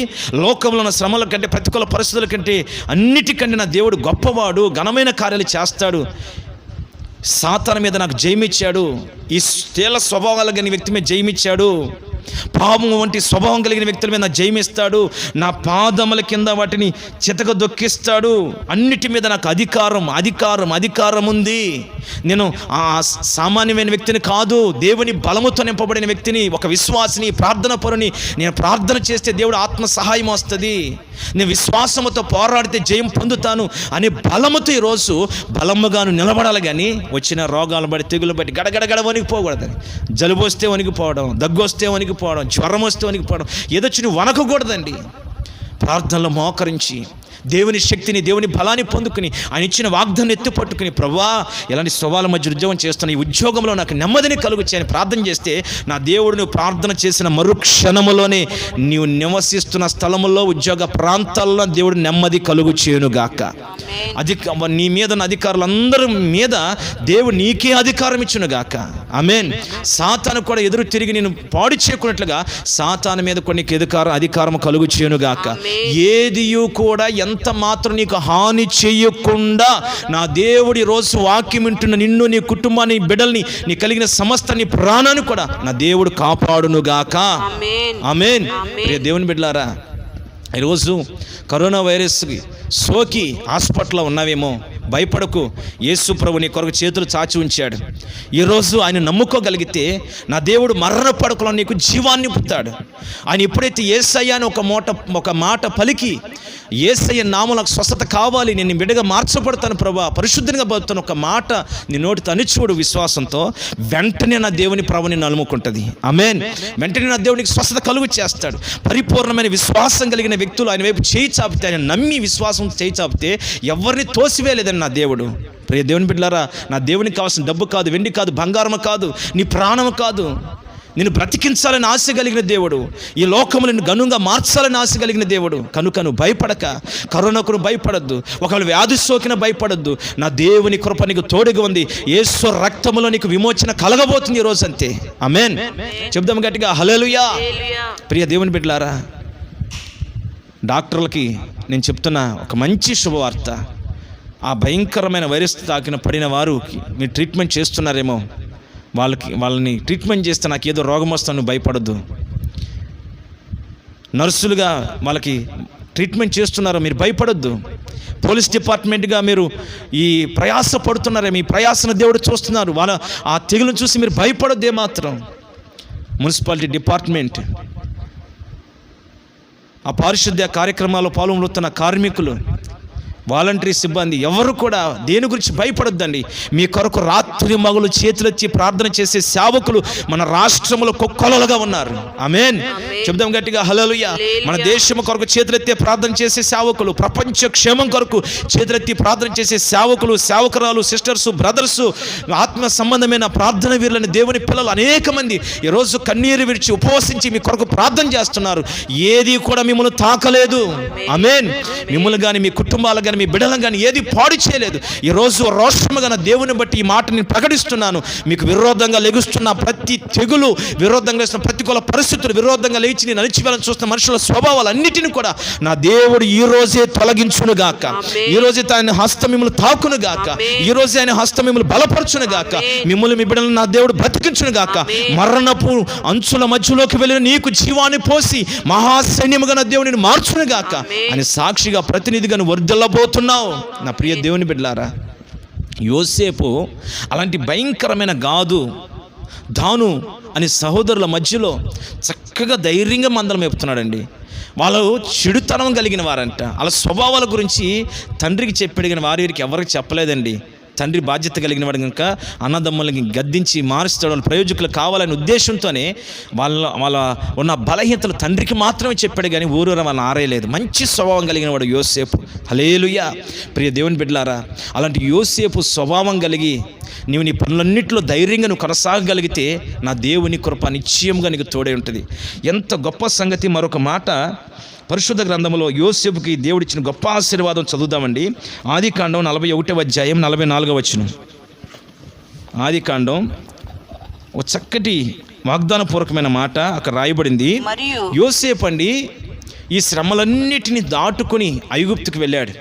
లోకంలో ఉన్న శ్రమల కంటే, ప్రతికూల పరిస్థితుల కంటే అన్నిటికంటే నా దేవుడు గొప్పవాడు, ఘనమైన కార్యాలు చేస్తాడు. సాతాను మీద నాకు జయమిచ్చాడు. ఈ తేల స్వభావాలు కలిగిన వ్యక్తి మీద జయమిచ్చాడు. పాపము వంటి స్వభావం కలిగిన వ్యక్తుల మీద జయమిస్తాడు. నా పాదముల కింద వాటిని చితక దొక్కిస్తాడు. అన్నిటి మీద నాకు అధికారం ఉంది. నేను ఆ సామాన్యమైన వ్యక్తిని కాదు, దేవుని బలముతో నింపబడిన వ్యక్తిని, ఒక విశ్వాసిని, ప్రార్థన పరుని. నేను ప్రార్థన చేస్తే దేవుడు ఆత్మ సహాయం వస్తుంది. నేను విశ్వాసముతో పోరాడితే జయం పొందుతాను అనే బలముతో ఈరోజు బలముగాను నిలబడాలి. కానీ వచ్చిన రోగాలు బట్టి, తెగులు బట్టి గడగడగడ వణికిపోకూడదని. జలుబు వస్తే వణికిపోవడం, దగ్గు వస్తే వణికిపోవడం, జ్వరం వస్తే వణికిపోవడం, ఏదొచ్చి నువ్వు వణకకూడదండి. ప్రార్థనలో మోకరించి దేవుని శక్తిని, దేవుని బలాన్ని పొందుకుని, ఆయన ఇచ్చిన వాగ్దాన్ని ఎత్తుపట్టుకుని, ప్రభువా ఇలాంటి స్వభావాల మధ్య ఉద్యోగం చేస్తున్న ఈ ఉద్యోగంలో నాకు నెమ్మదిని కలుగుచ్చాయని ప్రార్థన చేస్తే, నా దేవుడు నువ్వు ప్రార్థన చేసిన మరుక్షణములోనే నీవు నివసిస్తున్న స్థలములో, ఉద్యోగ ప్రాంతాల్లో దేవుడు నెమ్మది కలుగు చేయునుగాక. నీ మీద ఉన్న అధికారులందరి మీద దేవుడు నీకే అధికారం ఇచ్చునుగాక. ఆమేన్. సాతాను కూడా ఎదురు తిరిగి నేను పాడు చేయకున్నట్లుగా సాతాను మీద కూడా నీకు అధికారం కలుగు చేయునుగాక. ఏదియు కూడా ఎంత మాత్రం నీకు హాని చేయకుండా నా దేవుడి రోజు వాక్యం వింటున్న నిన్ను, నీ కుటుంబాన్ని, బిడ్డల్ని, నీ కలిగిన సమస్త నీ ప్రాణాన్ని కూడా నా దేవుడు కాపాడునుగాక. ఆమేన్. ప్రియ దేవుని బిడ్డలారా, ఈరోజు కరోనా వైరస్కి సోకి హాస్పిటల్లో ఉన్నావేమో, భయపడకు. యేసు ప్రభు నీ కొరకు చేతులు చాచి ఉంచాడు. ఈరోజు ఆయన నమ్ముకోగలిగితే నా దేవుడు మరణ పడకలో నీకు జీవాన్ని పుట్టాడు. ఆయన ఎప్పుడైతే యేసయ్య అని ఒక మాట పలికి, యేసయ్య నామమున నాకు స్వస్థత కావాలి, నేను బిడ్డగా మార్చబడతాను ప్రభా, పరిశుద్ధంగా బతుకుతాను, ఒక మాట నీ నోటితో అనిచూడు విశ్వాసంతో, వెంటనే నా దేవుని ప్రభు నిన్ను అలుముకుంటుంది. ఆమేన్. వెంటనే నా దేవునికి స్వస్థత కలుగు చేస్తాడు. పరిపూర్ణమైన విశ్వాసం కలిగిన వ్యక్తులు ఆయన వైపు చేయి చాపితే, ఆయన నమ్మి విశ్వాసం చేయి చాపితే ఎవరిని తోసివేయలేదని నా దేవుడు. ప్రియ దేవుని బిడ్డలారా, నా దేవునికి కావాల్సిన డబ్బు కాదు, వెండి కాదు, బంగారం కాదు, నీ ప్రాణం కాదు, నిన్ను బ్రతికించాలని ఆశ కలిగిన దేవుడు, ఈ లోకమును నిన్ను ఘనంగా మార్చాలని ఆశ కలిగిన దేవుడు. కనుక నువ్వు భయపడక, కరోనాకు నువ్వు భయపడద్దు, ఒకవేళ వ్యాధి సోకిన భయపడద్దు. నా దేవుని కృప నీకు తోడుగా ఉంది. యేసు రక్తములో నీకు విమోచన కలగబోతుంది ఈరోజు, అంతే. ఆమేన్. చెప్దాం గట్టిగా హల్లెలూయా. ప్రియ దేవుని బిడ్డలారా, డాక్టర్లకి నేను చెప్తున్న ఒక మంచి శుభవార్త. ఆ భయంకరమైన వైరస్ తాకిన పడిన వారు మీరు ట్రీట్మెంట్ చేస్తున్నారేమో, వాళ్ళని ట్రీట్మెంట్ చేస్తే నాకు ఏదో రోగం వస్తాను భయపడద్దు. నర్సులుగా వాళ్ళకి ట్రీట్మెంట్ చేస్తున్నారో మీరు భయపడొద్దు. పోలీస్ డిపార్ట్మెంట్గా మీరు ఈ ప్రయాస పడుతున్నారే, మీ ప్రయాసను దేవుడు చూస్తున్నారు. వాళ్ళ ఆ తెగులను చూసి మీరు భయపడొద్దు ఏమాత్రం. మున్సిపాలిటీ డిపార్ట్మెంట్, ఆ పారిశుద్ధ్య కార్యక్రమాల్లో పాల్గొంటున్న కార్మికులు, వాలంటరీ సిబ్బంది, ఎవరు కూడా దేని గురించి భయపడొద్దండి. మీ కొరకు రాత్రి మగులు చేతులెత్తి ప్రార్థన చేసే సేవకులు మన రాష్ట్రంలో కుక్కలుగా ఉన్నారు. ఆమేన్. చెప్దాం గట్టిగా హల్లెలూయా. మన దేశం కొరకు చేతులెత్తే ప్రార్థన చేసే సేవకులు, ప్రపంచ క్షేమం కొరకు చేతులెత్తి ప్రార్థన చేసే సేవకులు, సేవకురాలు, సిస్టర్స్, బ్రదర్స్, ఆత్మ సంబంధమైన ప్రార్థన వీరులని దేవుని పిల్లలు అనేక మంది ఈరోజు కన్నీరు విడిచి ఉపవసించి మీ కొరకు ప్రార్థన చేస్తున్నారు. ఏది కూడా మిమ్మల్ని తాకలేదు. ఆమేన్. మిమ్మల్ని కానీ, మీ కుటుంబాలు కానీ, మీ బిడ్డలను కానీ ఏది పాడు చేయలేదు. ఈరోజు రోషముగా నా దేవుని బట్టి ఈ మాట నేను ప్రకటిస్తున్నాను. మీకు విరోధంగా లెగుస్తున్న ప్రతి తెగులు, విరోధంగా లేస్తున్న ప్రతికూల పరిస్థితులు, విరోధంగా లేచి నేను అణిచివేయాలని చూస్తున్న మనుషుల స్వభావాలు అన్నిటిని కూడా నా దేవుడు ఈ రోజే తొలగించును గాక. ఈ రోజే ఆయన హస్తం మిమ్మల్ని తాకును గాక. ఈ రోజే ఆయన హస్తం మిమ్మల్ని బలపరచును గాక. మిమ్మల్ని మీ బిడ్డలను నా దేవుడు బ్రతికించును గాక. మరణపు అంచుల మధ్యలోకి వెళ్ళిన నీకు జీవాన్ని పోసి మహాసైన్యముగా నా దేవుడిని మార్చును గాక అని సాక్షిగా ప్రతినిధిగా వర్ధిల్లబోతున్నావు. నా ప్రియ దేవుని బిడ్డలారా, యోసేపు అలాంటి భయంకరమైన గాదు, దాను అనే సహోదరుల మధ్యలో చక్కగా ధైర్యంగా మందలం మేపుతున్నాడండి. వాళ్ళు చెడుతనం కలిగిన వారంట. వాళ్ళ స్వభావాల గురించి తండ్రికి చెప్పడిగిన వారికి ఎవరికి చెప్పలేదండి. తండ్రి బాధ్యత కలిగిన వాడు కనుక అన్నదమ్ములకి గద్దించి మారుస్తాడు, వాళ్ళ ప్రయోజకులు కావాలనే ఉద్దేశంతోనే వాళ్ళ ఉన్న బలహీనతలు తండ్రికి మాత్రమే చెప్పాడు, కానీ ఊరూర వాళ్ళని ఆరేయలేదు. మంచి స్వభావం కలిగిన వాడు యోసేపు. హల్లెలూయా. ప్రియ దేవుని బిడ్డలారా, అలాంటి యోసేపు స్వభావం కలిగి నీవు నీ పనులన్నింటిలో ధైర్యంగా నువ్వు కొనసాగగలిగితే నా దేవుని కృప నిశ్చయంగా నీకు తోడే ఉంటుంది. ఎంత గొప్ప సంగతి. మరొక మాట పరిశుద్ధ గ్రంథంలో యోసేపుకి దేవుడిచ్చిన గొప్ప ఆశీర్వాదం చదువుదామండి. ఆదికాండం 41వ అధ్యాయం 44వ వచనం. ఆదికాండం ఒక చక్కటి వాగ్దానపూర్వకమైన మాట అక్కడ రాయబడింది. యోసేపు అండి ఈ శ్రమలన్నిటిని దాటుకొని ఐగుప్తుకు వెళ్ళాడు.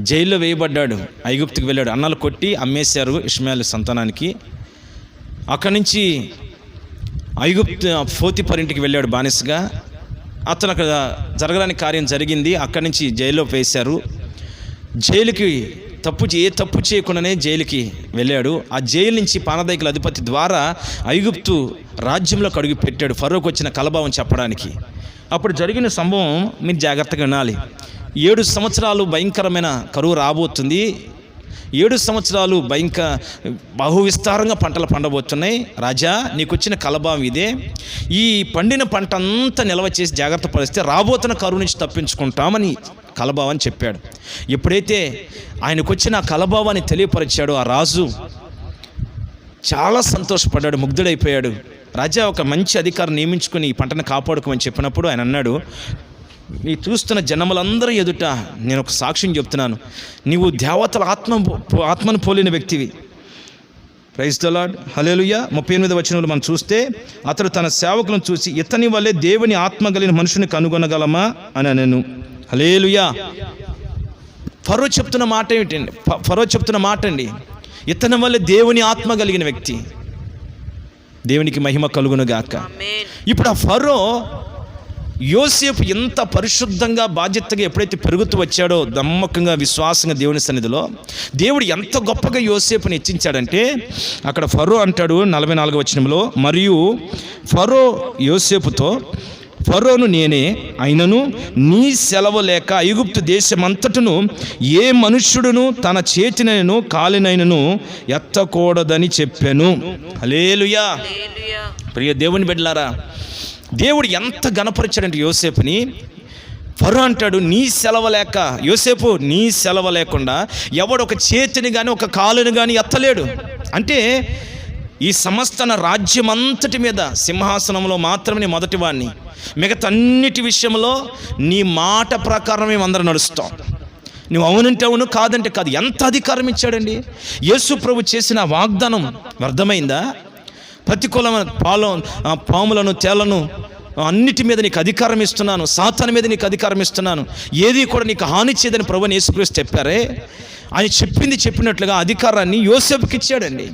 జైల్లో వేయబడ్డాడు, ఐగుప్తుకు వెళ్ళాడు. అన్నలు కొట్టి అమ్మేశారు ఇష్మాయేలు సంతానానికి. అక్కడి నుంచి ఐగుప్తు పోతీఫర్ ఇంటికి వెళ్ళాడు బానిసగా. అతను అక్కడ జరగడానికి కార్యం జరిగింది. అక్కడి నుంచి జైల్లో వేశారు. జైలుకి ఏ తప్పు చేయకుండానే జైలుకి వెళ్ళాడు. ఆ జైలు నుంచి పానదైకుల అధిపతి ద్వారా ఐగుప్తు రాజ్యంలోకి అడుగు పెట్టాడు ఫరోకు వచ్చిన కలభావం చెప్పడానికి. అప్పుడు జరిగిన సంభవం మీరు జాగ్రత్తగా వినాలి. 7 సంవత్సరాలు భయంకరమైన కరువు రాబోతుంది. 7 సంవత్సరాలు బహు విస్తారంగా పంటలు పండబోతున్నాయి. రాజా, నీకు వచ్చిన కలభావం ఇదే. ఈ పండిన పంట అంతా నిల్వ చేసి జాగ్రత్త పరిస్తే రాబోతున్న కరువు నుంచి తప్పించుకుంటామని కలభావాన్ని చెప్పాడు. ఎప్పుడైతే ఆయనకు వచ్చిన కలభావాన్ని తెలియపరిచాడో ఆ రాజు చాలా సంతోషపడ్డాడు, ముగ్ధుడైపోయాడు. రాజా ఒక మంచి అధికారం నియమించుకొని ఈ పంటను కాపాడుకోమని చెప్పినప్పుడు ఆయన అన్నాడు, నీ చూస్తున్న జనములందరూ ఎదుట నేను ఒక సాక్ష్యం చెప్తున్నాను, నీవు దేవతల ఆత్మను పోలిన వ్యక్తివి. Praise the Lord. హల్లెలూయా. 38వ వచనంలో మనం చూస్తే, అతడు తన సేవకులను చూసి ఇతని వల్లే దేవుని ఆత్మ కలిగిన మనుషుని కనుగొనగలమా అని నేను. హల్లెలూయా. ఫరో చెప్తున్న మాట అండి, ఇతని వల్లే దేవుని ఆత్మ కలిగిన వ్యక్తి. దేవునికి మహిమ కలుగును గాక. ఇప్పుడు ఆ ఫరో యోసేపు ఎంత పరిశుద్ధంగా బాధ్యతగా ఎప్పుడైతే పెరుగుతూ వచ్చాడో, నమ్మకంగా విశ్వాసంగా దేవుని సన్నిధిలో దేవుడు ఎంత గొప్పగా యోసేపుని హెచ్చించాడంటే, అక్కడ ఫరో అంటాడు 44వ వచనంలో, మరియు ఫరో యోసేపుతో, ఫరోను నేనే అయినను నీ సెలవు లేక ఐగుప్తు దేశమంతటను ఏ మనుష్యుడును తన చేతినైనను కాలినైనను ఎత్తకూడదని చెప్పాను. హల్లెలూయా. ప్రియ దేవుని బిడ్డలారా, దేవుడు ఎంత గణపరిచాడంటే యోసేపుని. ఫరో అంటాడు, నీ సెలవు లేక, యోసేపు నీ సెలవు లేకుండా ఎవడు ఒక చేతిని కానీ ఒక కాలుని కానీ ఎత్తలేడు. అంటే ఈ సమస్త రాజ్యం అంతటి మీద సింహాసనంలో మాత్రమే నీ మొదటివాడిని, మిగతా అన్నిటి విషయంలో నీ మాట ప్రకారం మేము అందరం నడుస్తాం. నువ్వు అవునంటే అవును, కాదంటే కాదు. ఎంత అధికారం ఇచ్చాడండి. యేసు ప్రభు చేసిన వాగ్దానం వ్యర్థమైందా? ప్రతికూలమైన పాములను తేళ్లను అన్నిటి మీద నీకు అధికారం ఇస్తున్నాను, సాతాను మీద నీకు అధికారం ఇస్తున్నాను, ఏది కూడా నీకు హాని చేయదని ప్రభువుని యేసుక్రీస్తు చెప్పారే. ఆయన చెప్పినట్లుగా అధికారాన్ని యోసేపుకి ఇచ్చాడండి.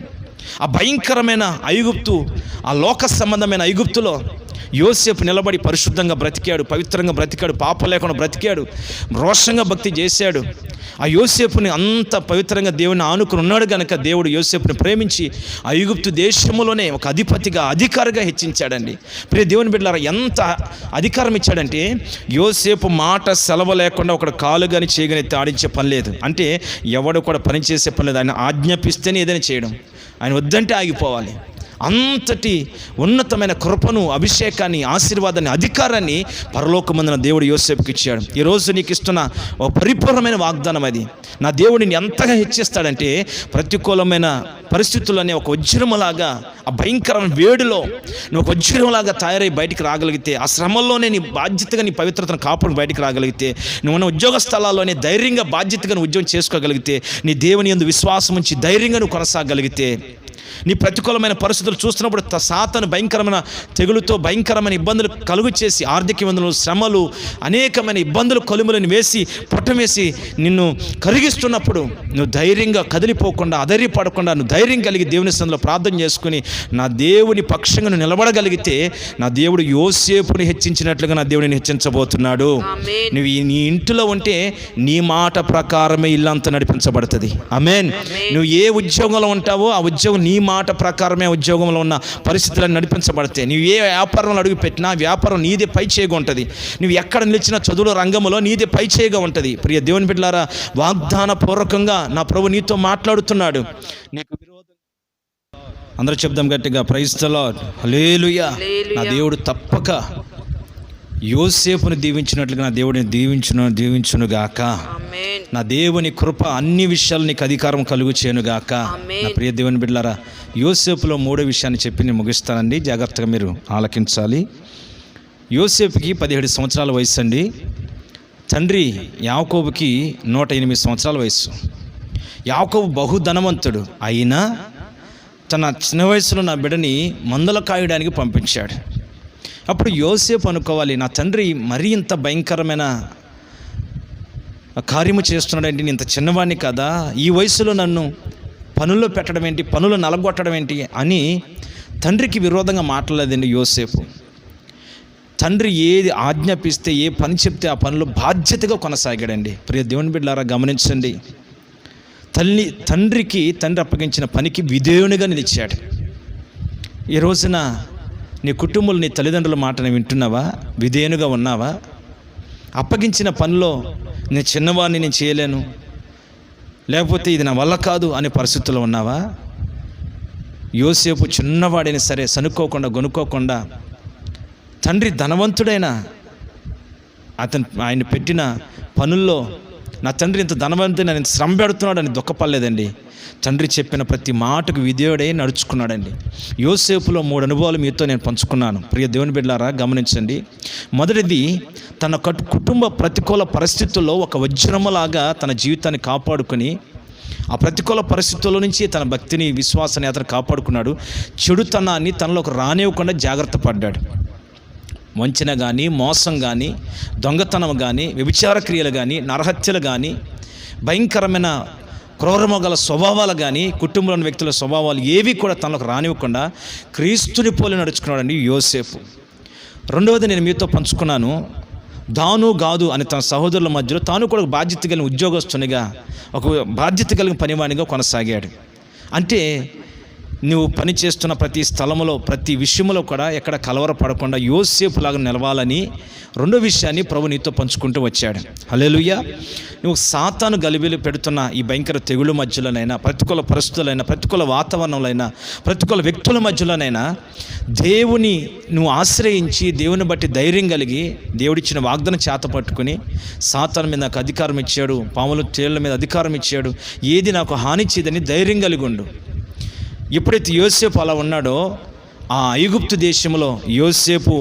ఆ భయంకరమైన ఐగుప్తు, ఆ లోక సంబంధమైన ఐగుప్తులో యోసేపు నిలబడి పరిశుద్ధంగా బ్రతికాడు, పవిత్రంగా బ్రతికాడు, పాపం లేకుండా బ్రతికాడు, రోషంగా భక్తి చేశాడు. ఆ యోసేపుని అంత పవిత్రంగా దేవుని ఆనుకుని ఉన్నాడు కనుక దేవుడు యోసేపుని ప్రేమించి ఐగుప్తు దేశంలోనే ఒక అధికారిగా హెచ్చించాడండి. ప్రియ దేవుని బిడ్డలారా, ఎంత అధికారం ఇచ్చాడంటే, యోసేపు మాట సెలవు లేకుండా ఒకడు కాలు కానీ చేయగానే ఆడించే పని లేదు. అంటే ఎవడు కూడా పని చేసే పని లేదు. ఆయన ఆజ్ఞాపిస్తేనే ఏదైనా చేయడం, ఆయన వద్దంటే ఆగిపోవాలి. అంతటి ఉన్నతమైన కృపను, అభిషేకాన్ని, ఆశీర్వాదాన్ని, అధికారాన్ని పరలోకమందున దేవుడు యోసేపుకి ఇచ్చాడు. ఈరోజు నీకు ఇస్తున్న ఒక పరిపూర్ణమైన వాగ్దానం అది. నా దేవుడిని ఎంతగా హెచ్చిస్తాడంటే ప్రతికూలమైన పరిస్థితుల్లోనే ఒక వజ్రములాగా, ఆ భయంకరమైన వేడిలో నువ్వు ఒక వజ్రంలాగా తయారై బయటికి రాగలిగితే, ఆ శ్రమల్లోనే నీ బాధ్యతగా నీ పవిత్రతను కాపాడు బయటికి రాగలిగితే, నువ్వు ఉన్న ఉద్యోగ స్థలాల్లోనే ధైర్యంగా బాధ్యతగా నువ్వు ఉద్యోగం చేసుకోగలిగితే, నీ దేవుని యందు విశ్వాసం ఉంచి ధైర్యంగా నువ్వు కొనసాగలిగితే, నీ ప్రతికూలమైన పరిస్థితులు చూస్తున్నప్పుడు సాతాను భయంకరమైన తెగులుతో భయంకరమైన ఇబ్బందులు కలుగు చేసి, ఆర్థిక ఇబ్బందులు, శ్రమలు, అనేకమైన ఇబ్బందులు కొలుములను వేసి పుట్టమేసి నిన్ను కరిగిస్తున్నప్పుడు నువ్వు ధైర్యంగా కదిలిపోకుండా, అధైర్యపడకుండా నువ్వు ధైర్యం కలిగి దేవుని సన్నిధిలో ప్రార్థన చేసుకుని నా దేవుని పక్షంగా నువ్వు నిలబడగలిగితే, నా దేవుడు యోసేపుని హెచ్చించినట్లుగా నా దేవుడిని హెచ్చించబోతున్నాడు. నువ్వు నీ ఇంటిలో ఉంటే నీ మాట ప్రకారమే ఇల్లంతా నడిపించబడుతుంది. ఆమేన్. నువ్వు ఏ ఉద్యోగంలో ఉంటావో ఆ ఉద్యోగం నీ మాట ప్రకారమే ఉద్యోగంలో ఉన్న పరిస్థితులను నడిపించబడతాయి. నువ్వు ఏ వ్యాపారంలో అడుగు పెట్టినా వ్యాపారం నీదే పై చేయగా ఉంటుంది. నువ్వు ఎక్కడ నిలిచిన చదువుల రంగంలో నీదే పై చేయగా ఉంటుంది. ప్రియ దేవుని బిడ్డలారా, వాగ్దాన పూర్వకంగా నా ప్రభు నీతో మాట్లాడుతున్నాడు. నీకు అందరూ చెప్దాం గట్టిగా, ప్రైజ్ ది లార్డ్, హల్లెలూయా. నా దేవుడు తప్పక యోసేపుని దీవించినట్లుగా నా దేవుడిని దీవించునుగాక. నా దేవుని కృప అన్ని విషయాలు నీకు అధికారం కలుగు చేయనుగాక. నా ప్రియ దేవుని బిడ్డలారా, యోసేపులో 3వ విషయాన్ని చెప్పి నేను ముగిస్తానండి, జాగ్రత్తగా మీరు ఆలకించాలి. యోసేపుకి 17 సంవత్సరాల వయసు అండి. తండ్రి యాకోబుకి 108 సంవత్సరాల వయసు. యాకోబు బహుధనవంతుడు అయినా తన చిన్న వయసులో నా బిడ్డని మందల కాయడానికి పంపించాడు. అప్పుడు యోసేపు అనుకోవాలి, నా తండ్రి మరీ ఇంత భయంకరమైన కార్యము చేస్తున్నాడంటే, నేను ఇంత చిన్నవాడిని కదా, ఈ వయసులో నన్ను పనుల్లో పెట్టడం ఏంటి, పనులు నలగొట్టడం ఏంటి అని తండ్రికి విరోధంగా మాట్లాడలేదండి యోసేపు. తండ్రి ఏది ఆజ్ఞాపిస్తే, ఏ పని చెప్తే ఆ పనులు బాధ్యతగా కొనసాగాడండి. ప్రియ దేవుని బిడ్డలారా గమనించండి, తండ్రి అప్పగించిన పనికి విధేయునిగా నిలిచాడు. ఈ రోజున నీ కుటుంబంలో నీ తల్లిదండ్రుల మాటను వింటున్నావా? విధేయునిగా ఉన్నావా? అప్పగించిన పనిలో నేను చిన్నవాడిని, నేను చేయలేను, లేకపోతే ఇది నా వల్ల కాదు అనే పరిస్థితుల్లో ఉన్నావా? యోసేపు చిన్నవాడైనా సరే సనుక్కోకుండా, గొనుక్కోకుండా, తండ్రి ధనవంతుడైన ఆయన పెట్టిన పనుల్లో నా తండ్రి ఇంత ధనవంతుడు, నేను శ్రమ పెడుతున్నాడు అని దుఃఖపడలేదండి. తండ్రి చెప్పిన ప్రతి మాటకు విధేయుడై నడుచుకున్నాడండి. యోసేపులో 3 అనుభవాలు మీతో నేను పంచుకున్నాను. ప్రియ దేవుని బిడ్డలారా గమనించండి. మొదటిది, తన కుటుంబ ప్రతికూల పరిస్థితుల్లో ఒక వజ్రములాగా తన జీవితాన్ని కాపాడుకొని, ఆ ప్రతికూల పరిస్థితుల్లో నుంచి తన భక్తిని, విశ్వాసాన్ని అతను కాపాడుకున్నాడు. చెడుతనాన్ని తనలోకి రానివ్వకుండా జాగ్రత్త పడ్డాడు. వంచన కానీ, మోసం కానీ, దొంగతనం కానీ, వ్యభిచార క్రియలు కానీ, నరహత్యలు కానీ, భయంకరమైన క్రూరమగల స్వభావాలు కానీ, కుటుంబంలోని వ్యక్తుల స్వభావాలు ఏవి కూడా తనకు రానివ్వకుండా క్రీస్తుని పోలి నడుచుకున్నాడండి యోసేపు. రెండవది నేను మీతో పంచుకున్నాను, దాను గాదు అని తన సహోదరుల మధ్యలో తాను కూడా బాధ్యత కలిగిన ఉద్యోగస్తునిగా, ఒక బాధ్యత కలిగిన పనివానిగా కొనసాగాడు. అంటే నువ్వు పని చేస్తున్న ప్రతి స్థలంలో, ప్రతి విషయంలో కూడా ఎక్కడ కలవరపడకుండా యోసేపులాగా నిలవాలని రెండో విషయాన్ని ప్రభు నీతో పంచుకుంటూ వచ్చాడు. హల్లెలూయా. నువ్వు సాతాను గలిబిలి పెడుతున్న ఈ భయంకర తెగుళ్ళ మధ్యలోనైనా, ప్రతికూల పరిస్థితులైనా, ప్రతికూల వాతావరణంలో, ప్రతికూల వ్యక్తుల మధ్యలోనైనా దేవుని నువ్వు ఆశ్రయించి, దేవుని బట్టి ధైర్యం కలిగి, దేవుడిచ్చిన వాగ్దానం చేత పట్టుకుని, సాతాను మీద నాకు అధికారం ఇచ్చాడు, పాముల తేళ్ల మీద అధికారం ఇచ్చాడు, ఏది నాకు హాని చేయదని ధైర్యం కలిగి ఉండు. ఎప్పుడైతే యోసేపు అలా ఉన్నాడో, ఆ ఐగుప్తు దేశంలో యోసేపు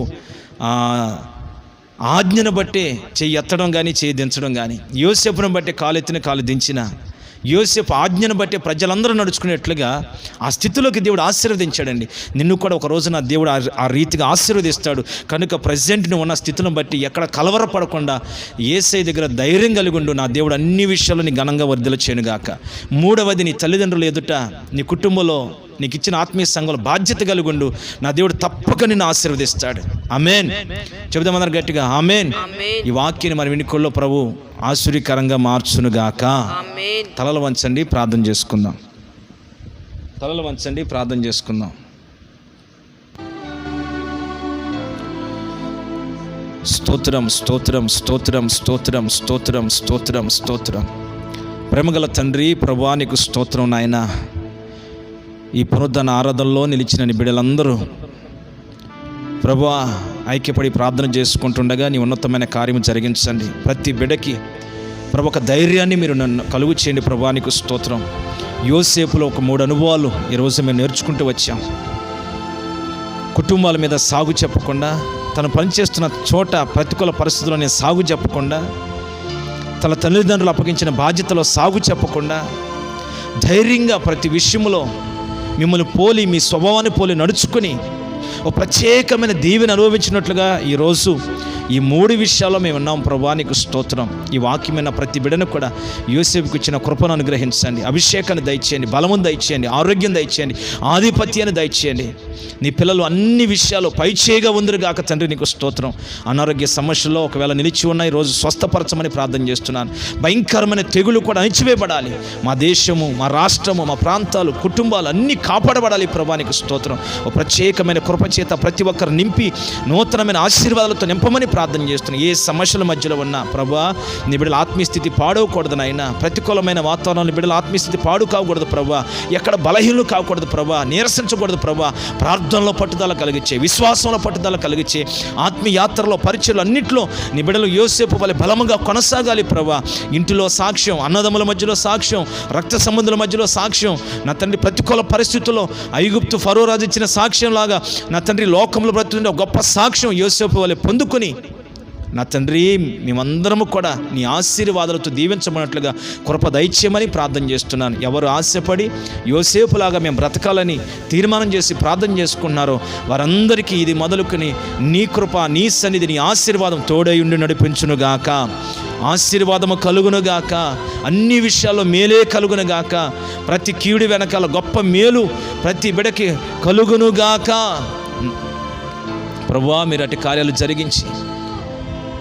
ఆజ్ఞను బట్టే చెయ్యి ఎత్తడం కానీ, చెయ్యి దించడం కానీ, యోసేపును బట్టే కాలు ఎత్తిన కాలు దించిన, యోసేపు ఆజ్ఞను బట్టి ప్రజలందరూ నడుచుకునేట్లుగా ఆ స్థితిలోకి దేవుడు ఆశీర్వదించాడండి. నిన్ను కూడా ఒక రోజు నా దేవుడు ఆ రీతిగా ఆశీర్వదిస్తాడు. కనుక ప్రజెంట్ నువ్వు ఉన్న స్థితిని బట్టి ఎక్కడ కలవరపడకుండా యేసయ్య దగ్గర ధైర్యం కలిగి ఉండు. నా దేవుడు అన్ని విషయాలు నీ ఘనంగా వర్ధిల్ల చేయనుగాక. మూడవది, నీ తల్లిదండ్రులు ఎదుట, నీ కుటుంబంలో నీకు ఇచ్చిన ఆత్మీయ సంఘంలో బాధ్యత కలిగి ఉండు. నా దేవుడు తప్పక నిన్ను ఆశీర్వదిస్తాడు. ఆమేన్. చెబుదామన్నారు గట్టిగా, ఆమేన్. ఈ వాక్యాన్ని మరి వినికొల్లో ప్రభు ఆశీర్వదకరంగా మార్చునుగాక. తలలు వంచండి, ప్రార్థన చేసుకుందాం. తలలు వంచండి, ప్రార్థన చేసుకుందాం. స్తోత్రం, స్తోత్రం, స్తోత్రం, స్తోత్రం, స్తోత్రం, స్తోత్రం, స్తోత్రం. ప్రేమగల తండ్రి ప్రభువా, నీకు స్తోత్రం నాయనా. ఈ పునరుద్ధరణ ఆరాధనలో నిలిచిన నీ బిడ్డలందరూ ప్రభువా ఐక్యపడి ప్రార్థన చేసుకుంటుండగా నీ ఉన్నతమైన కార్యము జరిగించండి. ప్రతి బిడ్డకి ప్రభు ఒక ధైర్యాన్ని మీరు నన్ను కలుగు చేయండి. ప్రభువా నీకు స్తోత్రం. యోసేపులో ఒక 3 అనుభవాలు ఈరోజు మేము నేర్చుకుంటూ వచ్చాం. కుటుంబాల మీద సాగు చెప్పకుండా, తను పనిచేస్తున్న చోట ప్రతికూల పరిస్థితుల్లో సాగు చెప్పకుండా, తన తల్లిదండ్రులు అప్పగించిన బాధ్యతలో సాగు చెప్పకుండా, ధైర్యంగా ప్రతి విషయంలో మిమ్మల్ని పోలి, మీ స్వభావాన్ని పోలి నడుచుకొని ఒక ప్రత్యేకమైన దీవెని అనుభవించినట్లుగా ఈరోజు ఈ 3 విషయాల్లో మేము ఉన్నాం. ప్రభువా నీకు స్తోత్రం. ఈ వాక్యమైన ప్రతి బిడ్డను కూడా యోసేపుకు ఇచ్చిన కృపను అనుగ్రహించండి, అభిషేకాన్ని దయచేయండి, బలమును దయచేయండి, ఆరోగ్యం దయచేయండి, ఆధిపత్యాన్ని దయచేయండి. నీ పిల్లలు అన్ని విషయాలు పైచేయగా ఉందరుగాక తండ్రి నీకు స్తోత్రం. అనారోగ్య సమస్యల్లో ఒకవేళ నిలిచి ఉన్న ఈరోజు స్వస్థపరచమని ప్రార్థన చేస్తున్నాను. భయంకరమైన తెగులు కూడా అణిచివేయబడాలి. మా దేశము, మా రాష్ట్రము, మా ప్రాంతాలు, కుటుంబాలు అన్నీ కాపాడబడాలి. ప్రభువా నీకు స్తోత్రం. ఒక ప్రత్యేకమైన కృపచేత ప్రతి ఒక్కరు నింపి నూతనమైన ఆశీర్వాదాలతో నింపమని ప్రార్థన చేస్తున్నాను. ఏ సమస్యల మధ్యలో ఉన్నా ప్రభువా నీ బిడ్డల ఆత్మీయస్థితి పాడవకూడదు నాయన. ప్రతికూలమైన వాతావరణంలో బిడ్డల ఆత్మీయస్థితి పాడు కాకూడదు ప్రభువా. ఎక్కడ బలహీనలు కాకూడదు ప్రభువా, నీరసించకూడదు ప్రభువా. ప్రార్థనలో పట్టుదల కలిగించే, విశ్వాసంలో పట్టుదల కలిగించే, ఆత్మీయాత్రలో పరిచయలు అన్నింటిలో నీ బిడ్డలు యోసేపు వలె బలముగా కొనసాగాలి ప్రభువా. ఇంటిలో సాక్ష్యం, అన్నదమ్ముల మధ్యలో సాక్ష్యం, రక్త సంబంధుల మధ్యలో సాక్ష్యం, నా తండ్రి ప్రతికూల పరిస్థితుల్లో ఐగుప్తు ఫరో రాజు ఇచ్చిన సాక్ష్యం లాగా నా తండ్రి లోకంలో బ్రతుకునే గొప్ప సాక్ష్యం యోసేపు వలె పొందుకొని నా తండ్రి మేమందరము కూడా నీ ఆశీర్వాదాలతో దీవించమన్నట్లుగా కృప దయచేయమని ప్రార్థన చేస్తున్నాను. ఎవరు ఆశపడి యోసేపులాగా మేము బ్రతకాలని తీర్మానం చేసి ప్రార్థన చేసుకున్నారో వారందరికీ ఇది మొదలుకొని నీ కృప, నీ సన్నిధి, నీ ఆశీర్వాదం తోడై ఉండి నడిపించునుగాక. ఆశీర్వాదము కలుగునుగాక. అన్ని విషయాల్లో మేలే కలుగునుగాక. ప్రతి కీడు వెనకాల గొప్ప మేలు ప్రతి బిడకి కలుగునుగాక. ప్రభువా మీరు అటు కార్యాలు జరిగించి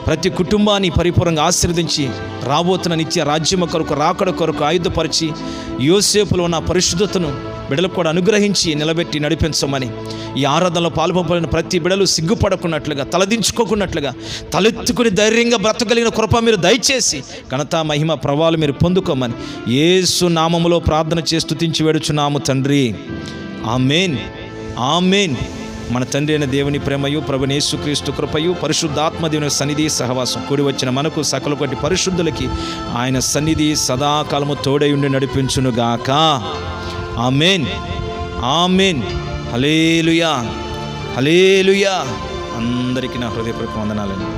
ప్రతి కుటుంబాన్ని పరిపూర్ణంగా ఆశీర్వదించి రాబోతున్న నిత్య రాజ్యము కొరకు, రాకడ కొరకు ఆయుధపరిచి యోసేపులో ఉన్న పరిశుద్ధతను బిడలకు కూడా అనుగ్రహించి నిలబెట్టి నడిపించమని, ఈ ఆరాధనలో పాల్పొందిన ప్రతి బిడలు సిగ్గుపడకున్నట్లుగా, తలదించుకోకున్నట్లుగా, తలెత్తుకుని ధైర్యంగా బ్రతకగలిగిన కృప మీరు దయచేసి ఘనత, మహిమ, ప్రభావాలు మీరు పొందుకోమని యేసు నామములో ప్రార్థన చేసి స్తుతించి వేడుచున్నాము తండ్రి. ఆమేన్, ఆమేన్. మన తండ్రి అయిన దేవుని ప్రేమయు, ప్రభువైన యేసుక్రీస్తు కృపయు, పరిశుద్ధాత్మ దేవుని సన్నిధి సహవాసం కూడి వచ్చిన మనకు సకల కొట్టి పరిశుద్ధులకి ఆయన సన్నిధి సదాకాలము తోడై ఉండి నడిపించునుగాక. ఆమేన్, ఆమేన్. హల్లెలూయా, హల్లెలూయా. అందరికీ నా హృదయపూర్వక వందనాలండి.